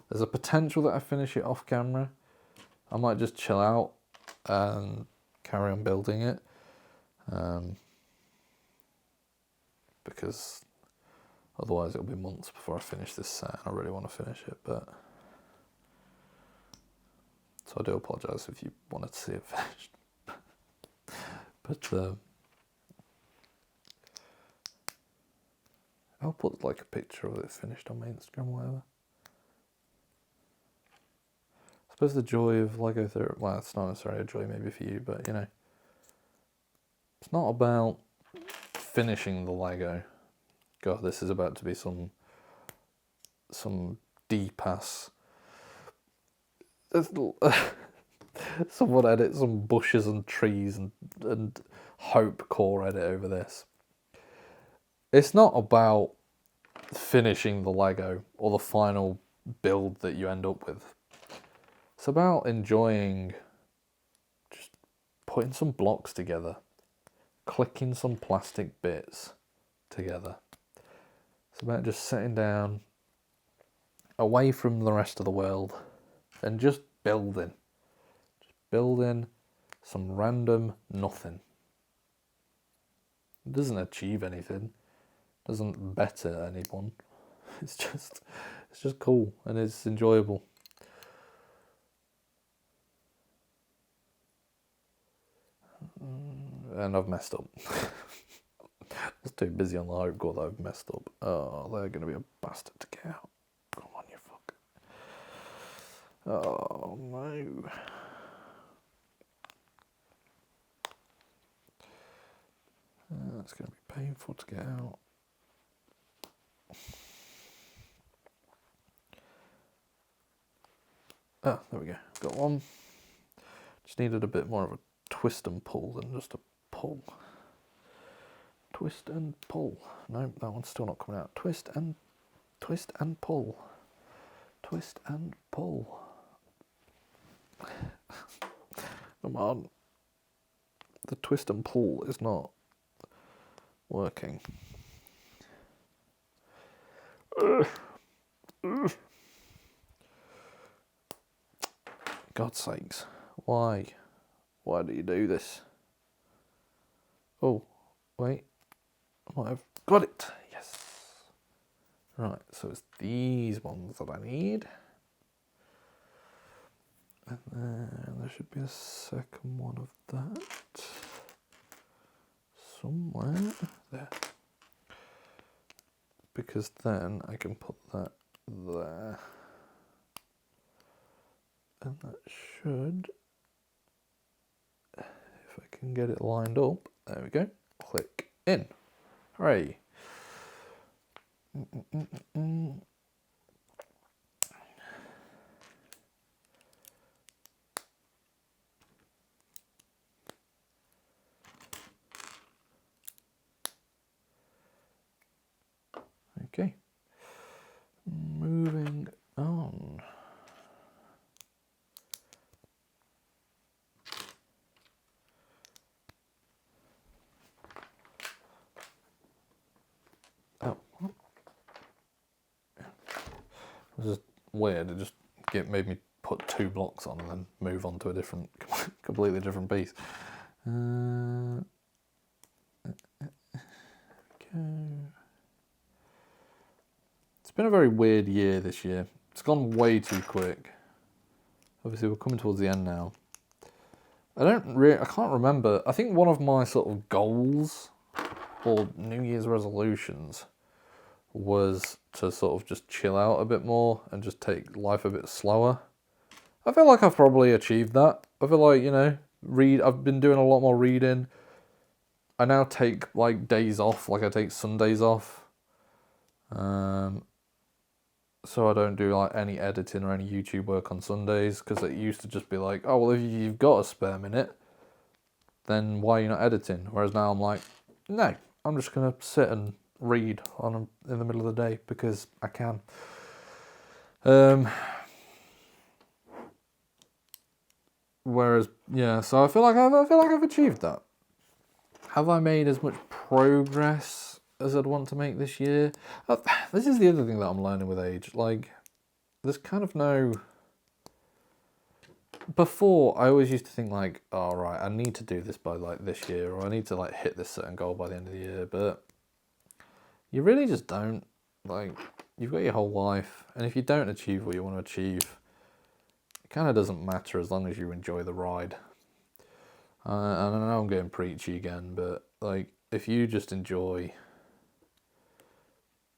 there's a potential that I finish it off camera. I might just chill out and carry on building it, because otherwise it'll be months before I finish this set, and I really want to finish it. But so I do apologise if you wanted to see it finished. But I'll put like a picture of it finished on my Instagram or whatever. suppose the joy of Lego therapy, well, it's not necessarily a joy maybe for you, but you know, it's not about finishing the Lego. God, this is about to be some deep ass. Someone edit some bushes and trees and hope core edit over this. It's not about finishing the Lego or the final build that you end up with. It's about enjoying just putting some blocks together, clicking some plastic bits together. It's about just sitting down away from the rest of the world and just building. Just building some random nothing. It doesn't achieve anything, doesn't better anyone. It's just cool and it's enjoyable. And I've messed up. I was too busy on the hope core that I've messed up. Oh, they're going to be a bastard to get out. Come on, you fuck. Oh, no. That's going to be painful to get out. Ah, there we go. Got one. Just needed a bit more of a twist and pull than just a pull. Twist and pull. No, that one's still not coming out. Twist and pull. Twist and pull. Come on. The twist and pull is not working. God's sakes. Why? Why do you do this? Oh, wait. I've got it. Yes. Right, so it's these ones that I need. And then there should be a second one of that. Somewhere. There. Because then I can put that there. And that should, if I can get it lined up, there we go, click in. Hooray. Okay, moving on. Oh, this is weird. It just made me put 2 blocks on and then move on to a different, completely different piece. Okay. It's been a very weird year this year. It's gone way too quick. Obviously, we're coming towards the end now. I can't remember. I think one of my sort of goals or New Year's resolutions was to sort of just chill out a bit more and just take life a bit slower. I feel like I've probably achieved that. I feel like, you know, I've been doing a lot more reading. I now take like days off, like I take Sundays off. So I don't do like any editing or any YouTube work on Sundays, because it used to just be like, oh, well, if you've got a spare minute, then why are you not editing? Whereas now I'm like, no, I'm just going to sit and read in the middle of the day because I can. Whereas, yeah, so I feel like I've achieved that. Have I made as much progress as I'd want to make this year? This is the other thing that I'm learning with age. Like, there's kind of no... Before, I always used to think like, oh, right, I need to do this by like this year, or I need to like hit this certain goal by the end of the year, but you really just don't. Like, you've got your whole life, and if you don't achieve what you want to achieve, it kind of doesn't matter as long as you enjoy the ride. And I know I'm getting preachy again, but like, if you just enjoy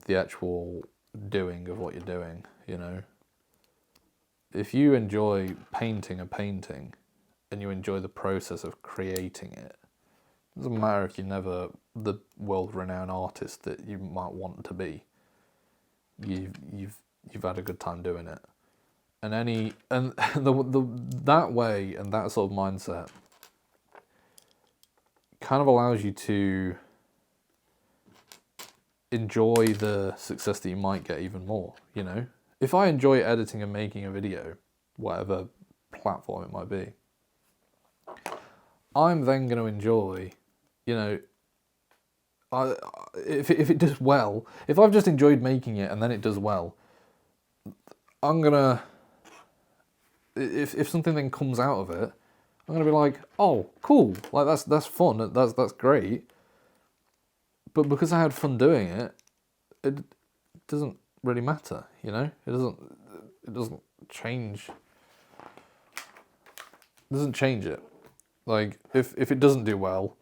the actual doing of what you're doing, you know, if you enjoy painting a painting and you enjoy the process of creating it, it doesn't matter if you're never the world-renowned artist that you might want to be. You've had a good time doing it, and that way and that sort of mindset kind of allows you to enjoy the success that you might get even more. You know, if I enjoy editing and making a video, whatever platform it might be, I'm then going to enjoy, you know, if it does well, if I've just enjoyed making it and then it does well, I'm gonna, if something then comes out of it, I'm gonna be like, oh, cool, like that's fun, that's great. But because I had fun doing it, it doesn't really matter, you know. It doesn't change. It doesn't change it. Like if it doesn't do well,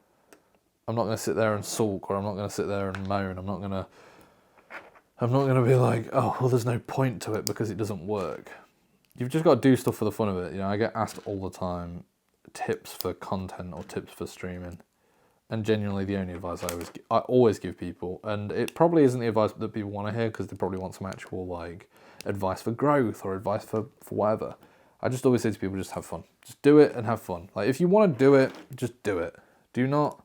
I'm not going to sit there and sulk, or I'm not going to sit there and moan. I'm not going to be like, oh, well, there's no point to it because it doesn't work. You've just got to do stuff for the fun of it. You know, I get asked all the time tips for content or tips for streaming, and genuinely the only advice I always give people, and it probably isn't the advice that people want to hear because they probably want some actual like advice for growth or advice for whatever. I just always say to people, just have fun. Just do it and have fun. Like if you want to do it, just do it. Do not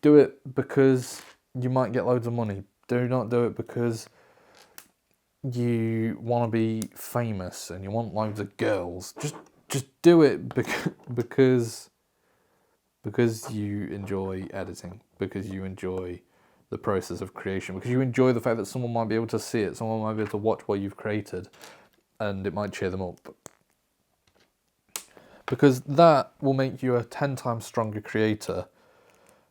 do it because you might get loads of money. Do not do it because you want to be famous and you want loads of girls. Just do it because you enjoy editing, because you enjoy the process of creation, because you enjoy the fact that someone might be able to see it, someone might be able to watch what you've created, and it might cheer them up. Because that will make you a 10 times stronger creator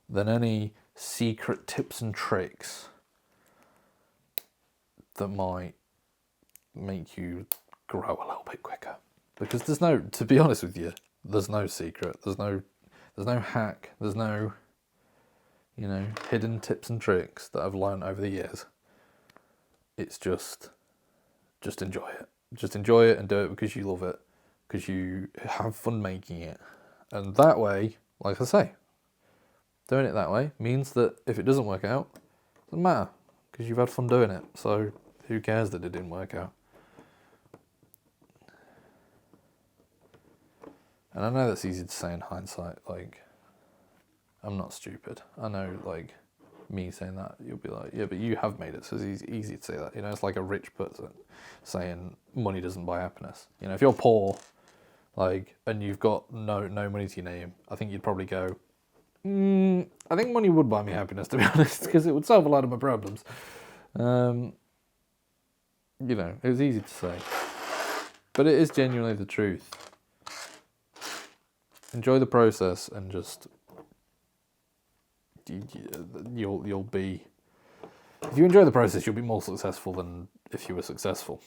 than any secret tips and tricks that might make you grow a little bit quicker. Because to be honest with you, there's no secret, there's no hack, there's no, you know, hidden tips and tricks that I've learned over the years. It's just enjoy it. Just enjoy it and do it because you love it, because you have fun making it. And that way, like I say, doing it that way means that if it doesn't work out, it doesn't matter, because you've had fun doing it. So who cares that it didn't work out? And I know that's easy to say in hindsight, like, I'm not stupid. I know, like, me saying that, you'll be like, yeah, but you have made it, so it's easy to say that. You know, it's like a rich person saying money doesn't buy happiness. You know, if you're poor, like, and you've got no money to your name, I think you'd probably go, I think money would buy me happiness, to be honest, because it would solve a lot of my problems. You know, it was easy to say. But it is genuinely the truth. Enjoy the process and just you'll be, if you enjoy the process, you'll be more successful than if you were successful,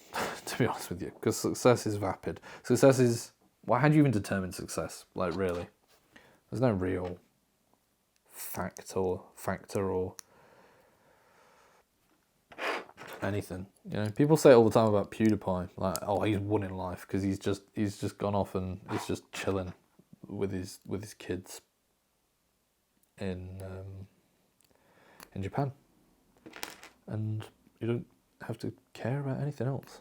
to be honest with you, because success is vapid. Success is, well, how do you even determine success? Like, really, there's no real factor or anything. You know, people say it all the time about PewDiePie, like, oh, he's won in life because he's just gone off and he's just chilling with his kids in Japan, and you don't have to care about anything else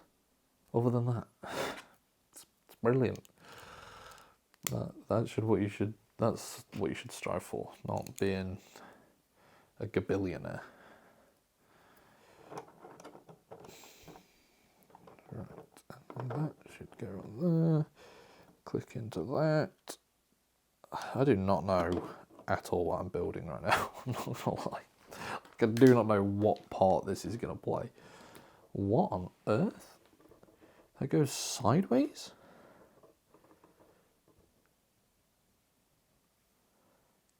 other than that. It's brilliant. That's what you should strive for, not being a gabillionaire. Right, and that should go on there. Click into that. I do not know at all what I'm building right now. I'm not gonna lie. I do not know what part this is gonna play. What on earth? That goes sideways?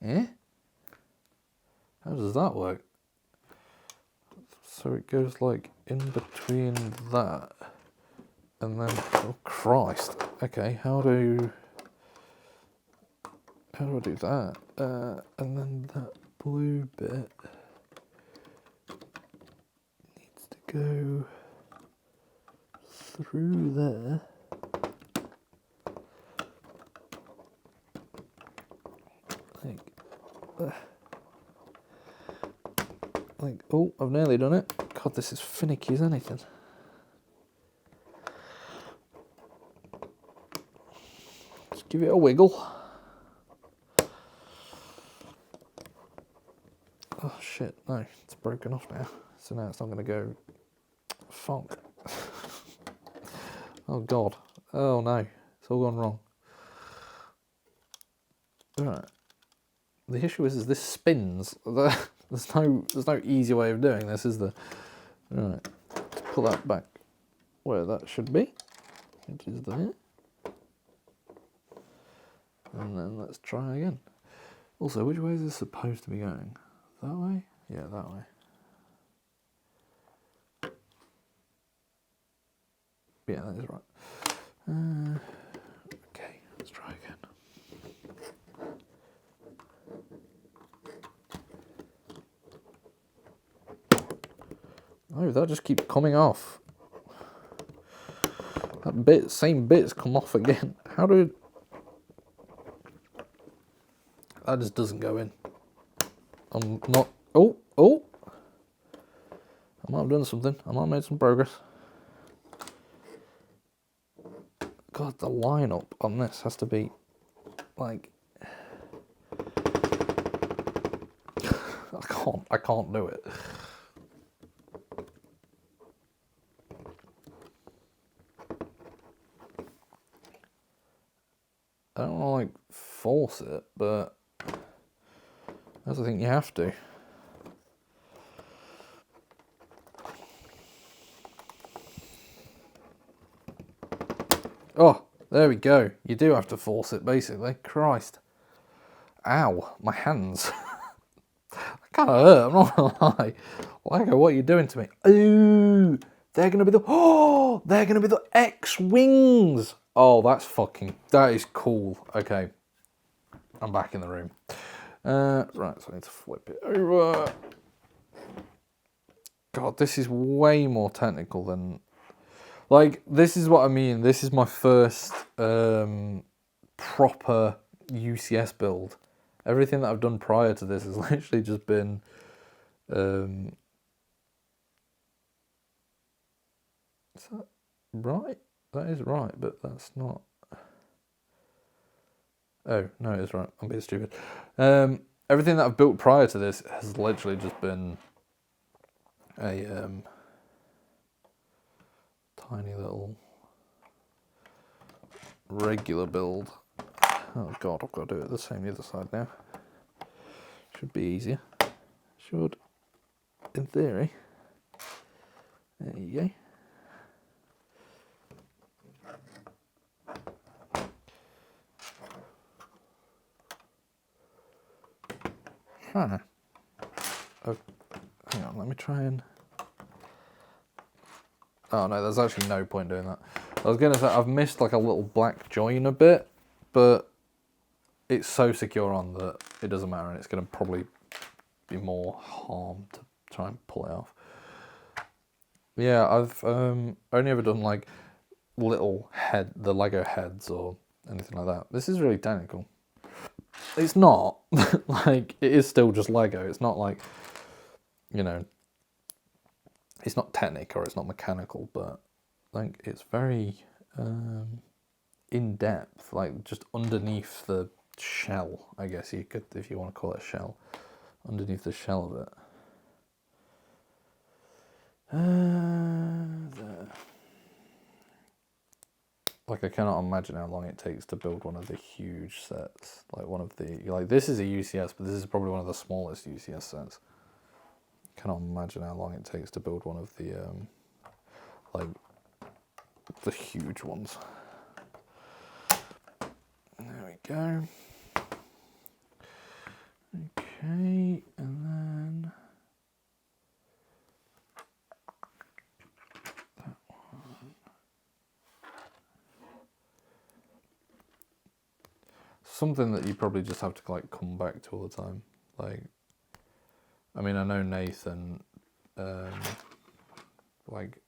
Eh? How does that work? So it goes like in between that and then, oh Christ. Okay, how do I do that? And then that blue bit needs to go through there. Oh, I've nearly done it. God, this is finicky as anything. Just give it a wiggle. Oh shit, no, it's broken off now. So now it's not going to go. Fuck. Oh god. Oh no, it's all gone wrong. Right. The issue is this spins. There's no easy way of doing this, is there? Right. Let's pull that back where that should be, which is there. And then let's try again. Also, which way is this supposed to be going? That way? Yeah, that way. Yeah, that is right. Okay, let's try again. Oh, that just keeps coming off. Same bits come off again. How do... That just doesn't go in. I'm not... Oh! I might have done something. I might have made some progress. God, the lineup on this has to be, like... I can't do it. I don't want to, like, force it, but I don't think you have to. Oh, there we go. You do have to force it, basically. Christ. Ow, my hands. Kind of hurt, I'm not gonna lie. Lego, what are you doing to me? Ooh, they're gonna be the X-Wings. Oh, that is cool. Okay, I'm back in the room. Right, so I need to flip it over. God, this is way more technical than... Like, this is what I mean. This is my first proper UCS build. Everything that I've done prior to this has literally just been... Is that right? That is right, but that's not... Oh, no, it is right. I'm being stupid. Everything that I've built prior to this has literally just been a tiny little regular build. Oh god, I've got to do it the same the other side now. Should be easier. Should, in theory. There you go. Huh. Oh, hang on, let me try and... Oh no, there's actually no point doing that. I was going to say, I've missed like a little black join a bit, but it's so secure on that it doesn't matter, and it's going to probably be more harm to try and pull it off. Yeah, I've only ever done like the Lego heads or anything like that. This is really technical. It's not, like, it is still just Lego. It's not like, you know, it's not Technic or it's not mechanical, but like it's very in depth, like just underneath the shell, I guess you could, if you want to call it a shell, underneath the shell of it. There. Like, I cannot imagine how long it takes to build one of the huge sets. Like this is a UCS, but this is probably one of the smallest UCS sets. Cannot imagine how long it takes to build one of the like the huge ones. There we go. Okay, and then that one. Something that you probably just have to like come back to all the time. Like, I mean, I know Nathan, like,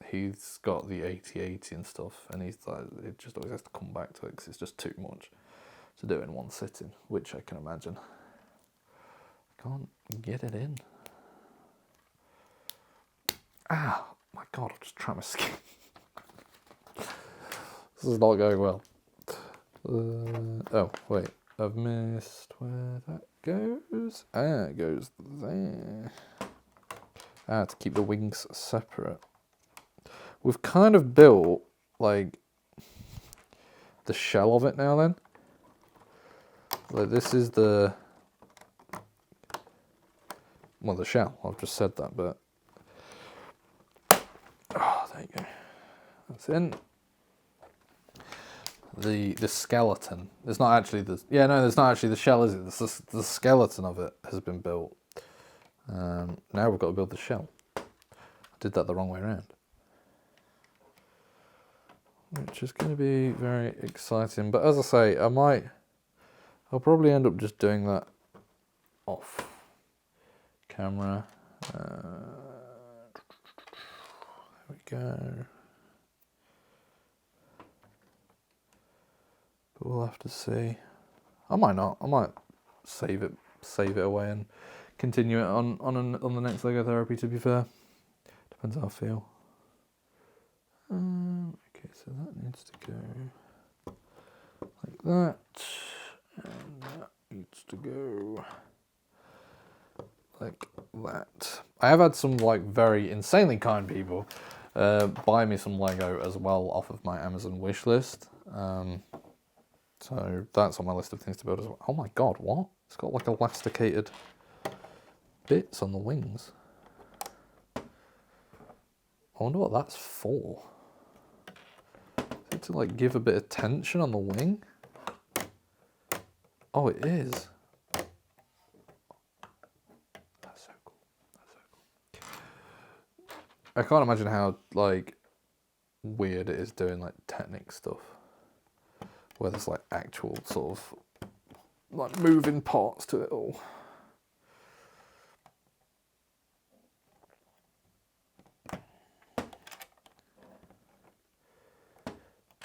he's got the 8080 and stuff, and he's like, it just always has to come back to it because it's just too much. to do in one sitting, which I can imagine. I can't get it in. Ah, my God, I'm just trying to skin. This is not going well. Oh, wait, I've missed where that goes. Ah, it goes there. Ah, to keep the wings separate. We've kind of built, like, the shell of it now then. Like, this is the... Well, the shell, I've just said that, but... Oh, there you go. That's in. The skeleton. There's not actually the... Yeah, no, there's not actually the shell, is it? The skeleton of it has been built. Now we've got to build the shell. I did that the wrong way around. Which is going to be very exciting. But as I say, I'll probably end up just doing that off camera. There we go. But we'll have to see. I might not. I might save it away and continue it on the next Lego Therapy, to be fair. Depends how I feel. Okay, so that needs to go like that, and that needs to go like that. I have had some like very insanely kind people buy me some Lego as well off of my Amazon wish list. So that's on my list of things to build as well. Oh my God, what? It's got like elasticated bits on the wings. I wonder what that's for. Is it to like give a bit of tension on the wing? Oh, it is. That's so cool. That's so cool. I can't imagine how like weird it is doing like Technic stuff, where there's like actual sort of like moving parts to it all.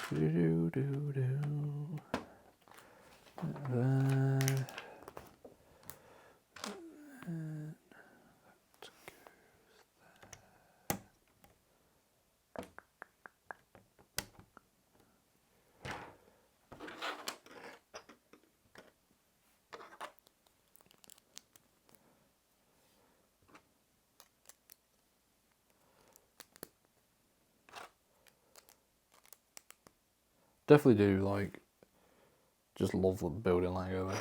Do, do, do. Definitely do like just love building Lego though.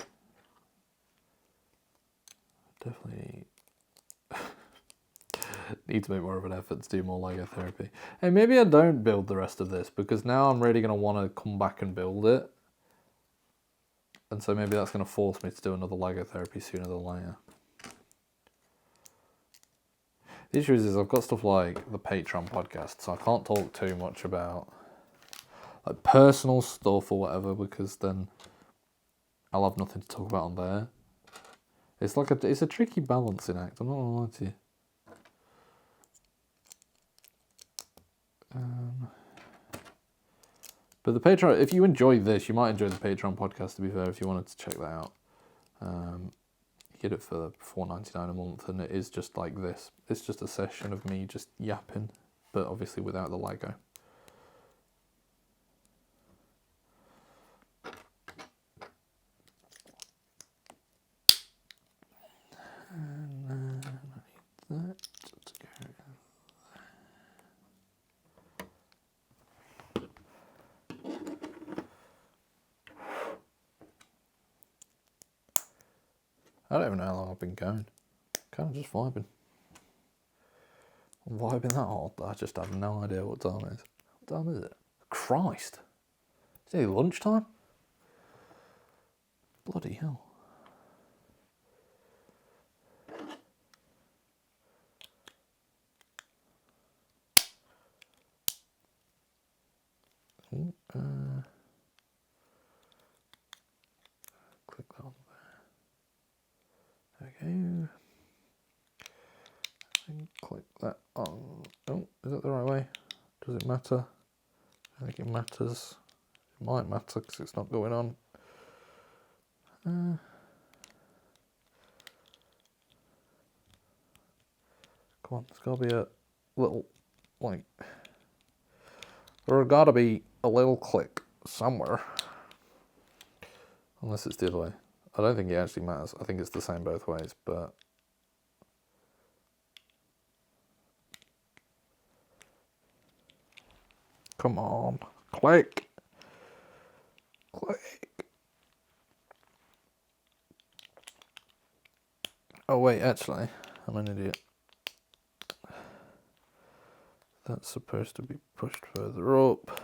Definitely need to make more of an effort to do more Lego Therapy. Hey, maybe I don't build the rest of this because now I'm really going to want to come back and build it. And so maybe that's going to force me to do another Lego Therapy sooner than later. The issue is I've got stuff like the Patreon podcast, so I can't talk too much about like personal stuff or whatever, because then I'll have nothing to talk about on there. It's like it's a tricky balancing act, I'm not gonna lie to you. But the Patreon, if you enjoy this, you might enjoy the Patreon podcast, to be fair, if you wanted to check that out. You get it for $4.99 a month, and it is just like this. It's just a session of me just yapping, but obviously without the Lego. And then I need that to go. I don't even know how long I've been going. Kind of just vibing. I'm vibing that hard that I just have no idea what time it is. What time is it? Christ! Is it lunchtime? Bloody hell. Ooh, click that on there. There we go. And click that on. Oh, is that the right way? Does it matter? I think it matters. It might matter because it's not going on. Come on, there's got to be a little, like, there's got to be a little click somewhere. Unless it's the other way. I don't think it actually matters. I think it's the same both ways, but... Come on. Click. Click. Oh wait, actually, I'm an idiot. That's supposed to be pushed further up,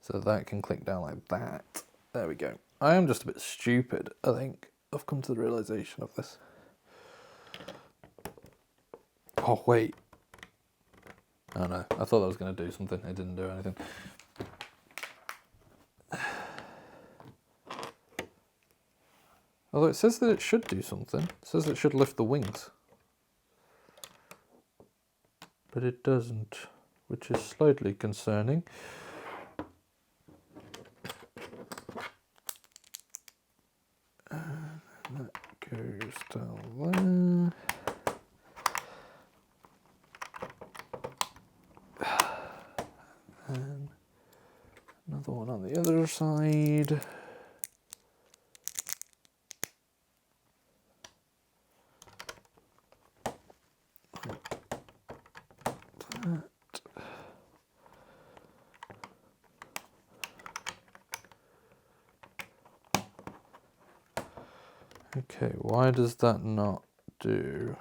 so that can click down like that. There we go. I am just a bit stupid, I think. I've come to the realization of this. Oh wait. Oh no, I thought that was going to do something. It didn't do anything. Although it says that it should do something. It says it should lift the wings. But it doesn't, which is slightly concerning. And that goes down there. And another one on the other side. Okay, why does that not do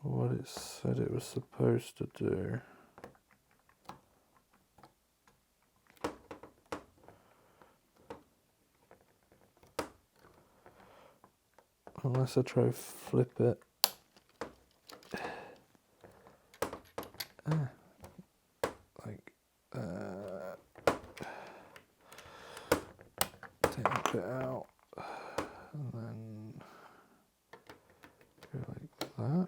what it said it was supposed to do? Unless I try flip it. Take that bit out, and then go like that.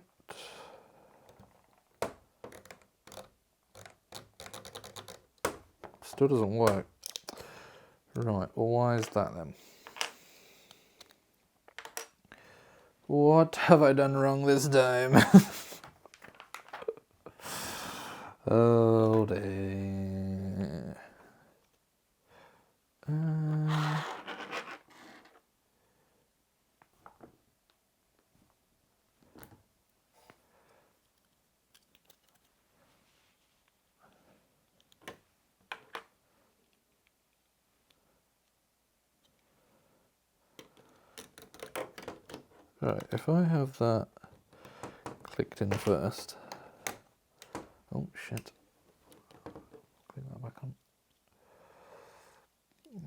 Still doesn't work. Right, well, why is that then? What have I done wrong this time? Oh dear. Right, if I have that clicked in first. Oh shit. Click that back on.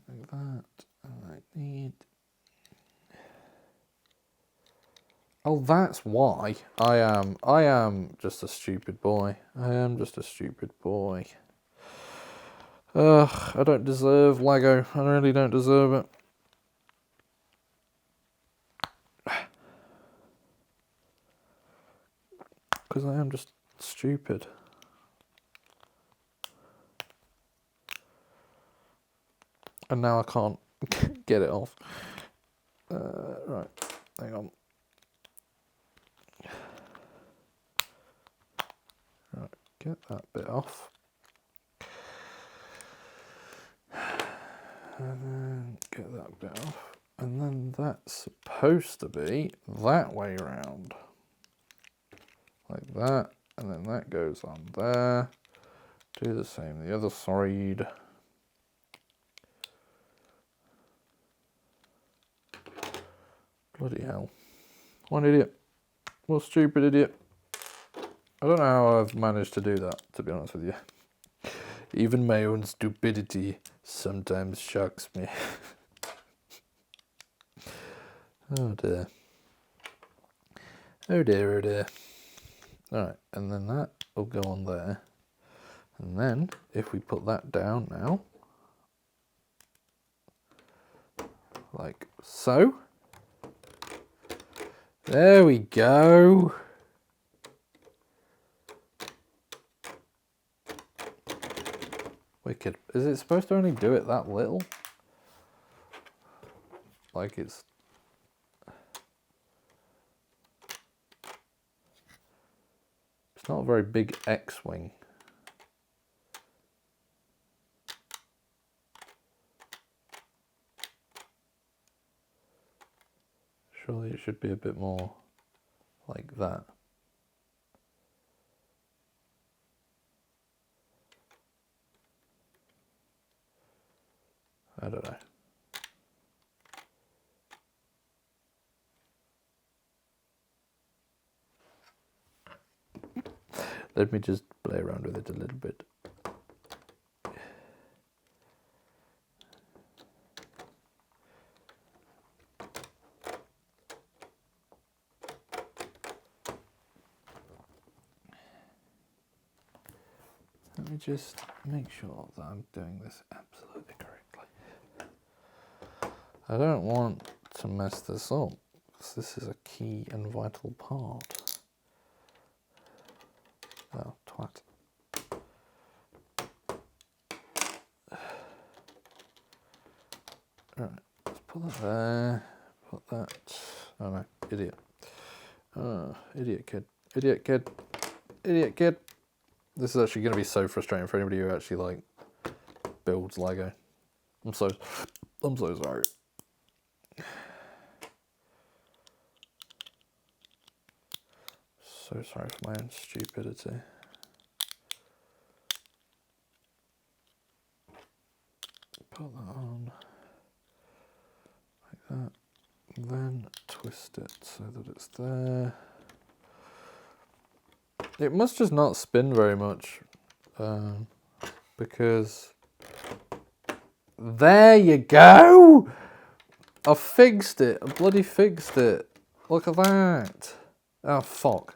Like that. And I need. Oh, that's why. I am just a stupid boy. I am just a stupid boy. Ugh, I don't deserve Lego. I really don't deserve it. Because I am just stupid. And now I can't get it off. Right, hang on. Right, get that bit off. And then get that bit off. And then that's supposed to be that way around. Like that. And then that goes on there. Do the same the other side. Bloody hell. What an idiot. What a stupid idiot. I don't know how I've managed to do that, to be honest with you. Even my own stupidity sometimes shocks me. Oh dear. Oh dear, oh dear. Alright, and then that will go on there. And then, if we put that down now, like so. There we go. Wicked. Is it supposed to only do it that little? Like it's not a very big X-Wing. Surely it should be a bit more like that. I don't know. Let me just play around with it a little bit. Let me just make sure that I'm doing this absolutely correctly. I don't want to mess this up, because this is a key and vital part. Oh, twat. Right, let's put that there, put that, oh no, idiot. Oh, idiot kid, idiot kid, idiot kid. This is actually going to be so frustrating for anybody who actually like builds Lego. I'm so sorry. So sorry for my own stupidity. Put that on like that, then twist it so that it's there. It must just not spin very much, because there you go. I fixed it. I bloody fixed it. Look at that. Oh fuck.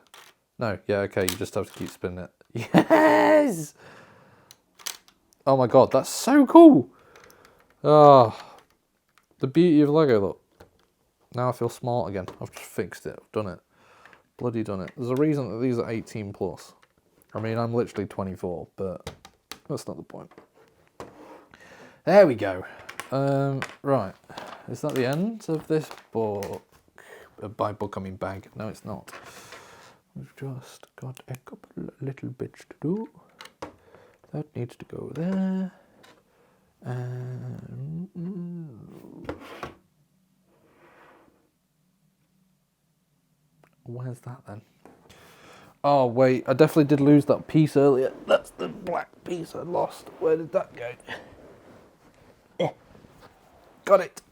No, yeah, okay. You just have to keep spinning it. Yes. Oh my god, that's so cool. Oh, the beauty of Lego. Look. Now I feel smart again. I've just fixed it. I've done it. Bloody done it. There's a reason that these are 18 plus. I mean, I'm literally 24, but that's not the point. There we go. Right. Is that the end of this book? By book, I mean bag. No, it's not. We've just got a couple little bits to do. That needs to go there. Where's that then? Oh wait, I definitely did lose that piece earlier. That's the black piece I lost. Where did that go? Got it.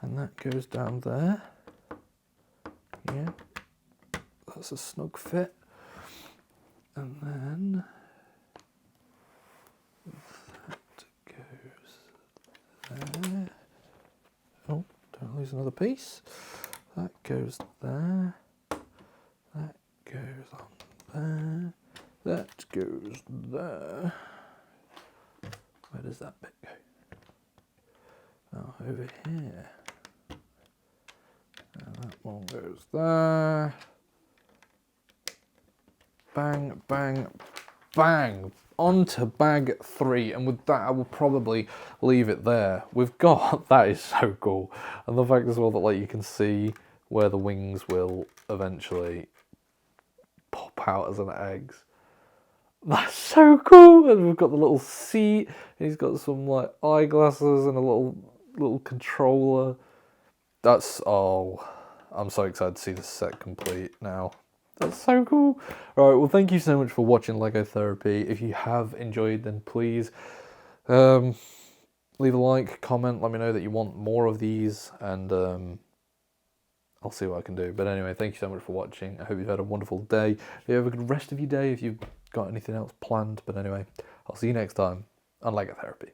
And that goes down there. Yeah. That's a snug fit. And then that goes there. Oh, don't lose another piece. That goes there. That goes on there. That goes there. Where does that bit go? Oh, over here. And that one goes there. Bang, bang, bang. On to bag 3, and with that I will probably leave it there. We've got, that is so cool. And the fact as well that like you can see where the wings will eventually pop out as an eggs. That's so cool. And we've got the little seat, and he's got some like eyeglasses and a little controller. That's, oh, I'm so excited to see this set complete now. That's so cool. Alright, well thank you so much for watching Lego Therapy. If you have enjoyed, then please leave a like, comment, let me know that you want more of these, and I'll see what I can do. But anyway, thank you so much for watching. I hope you've had a wonderful day. You have a good rest of your day if you've got anything else planned. But anyway, I'll see you next time on Lego Therapy.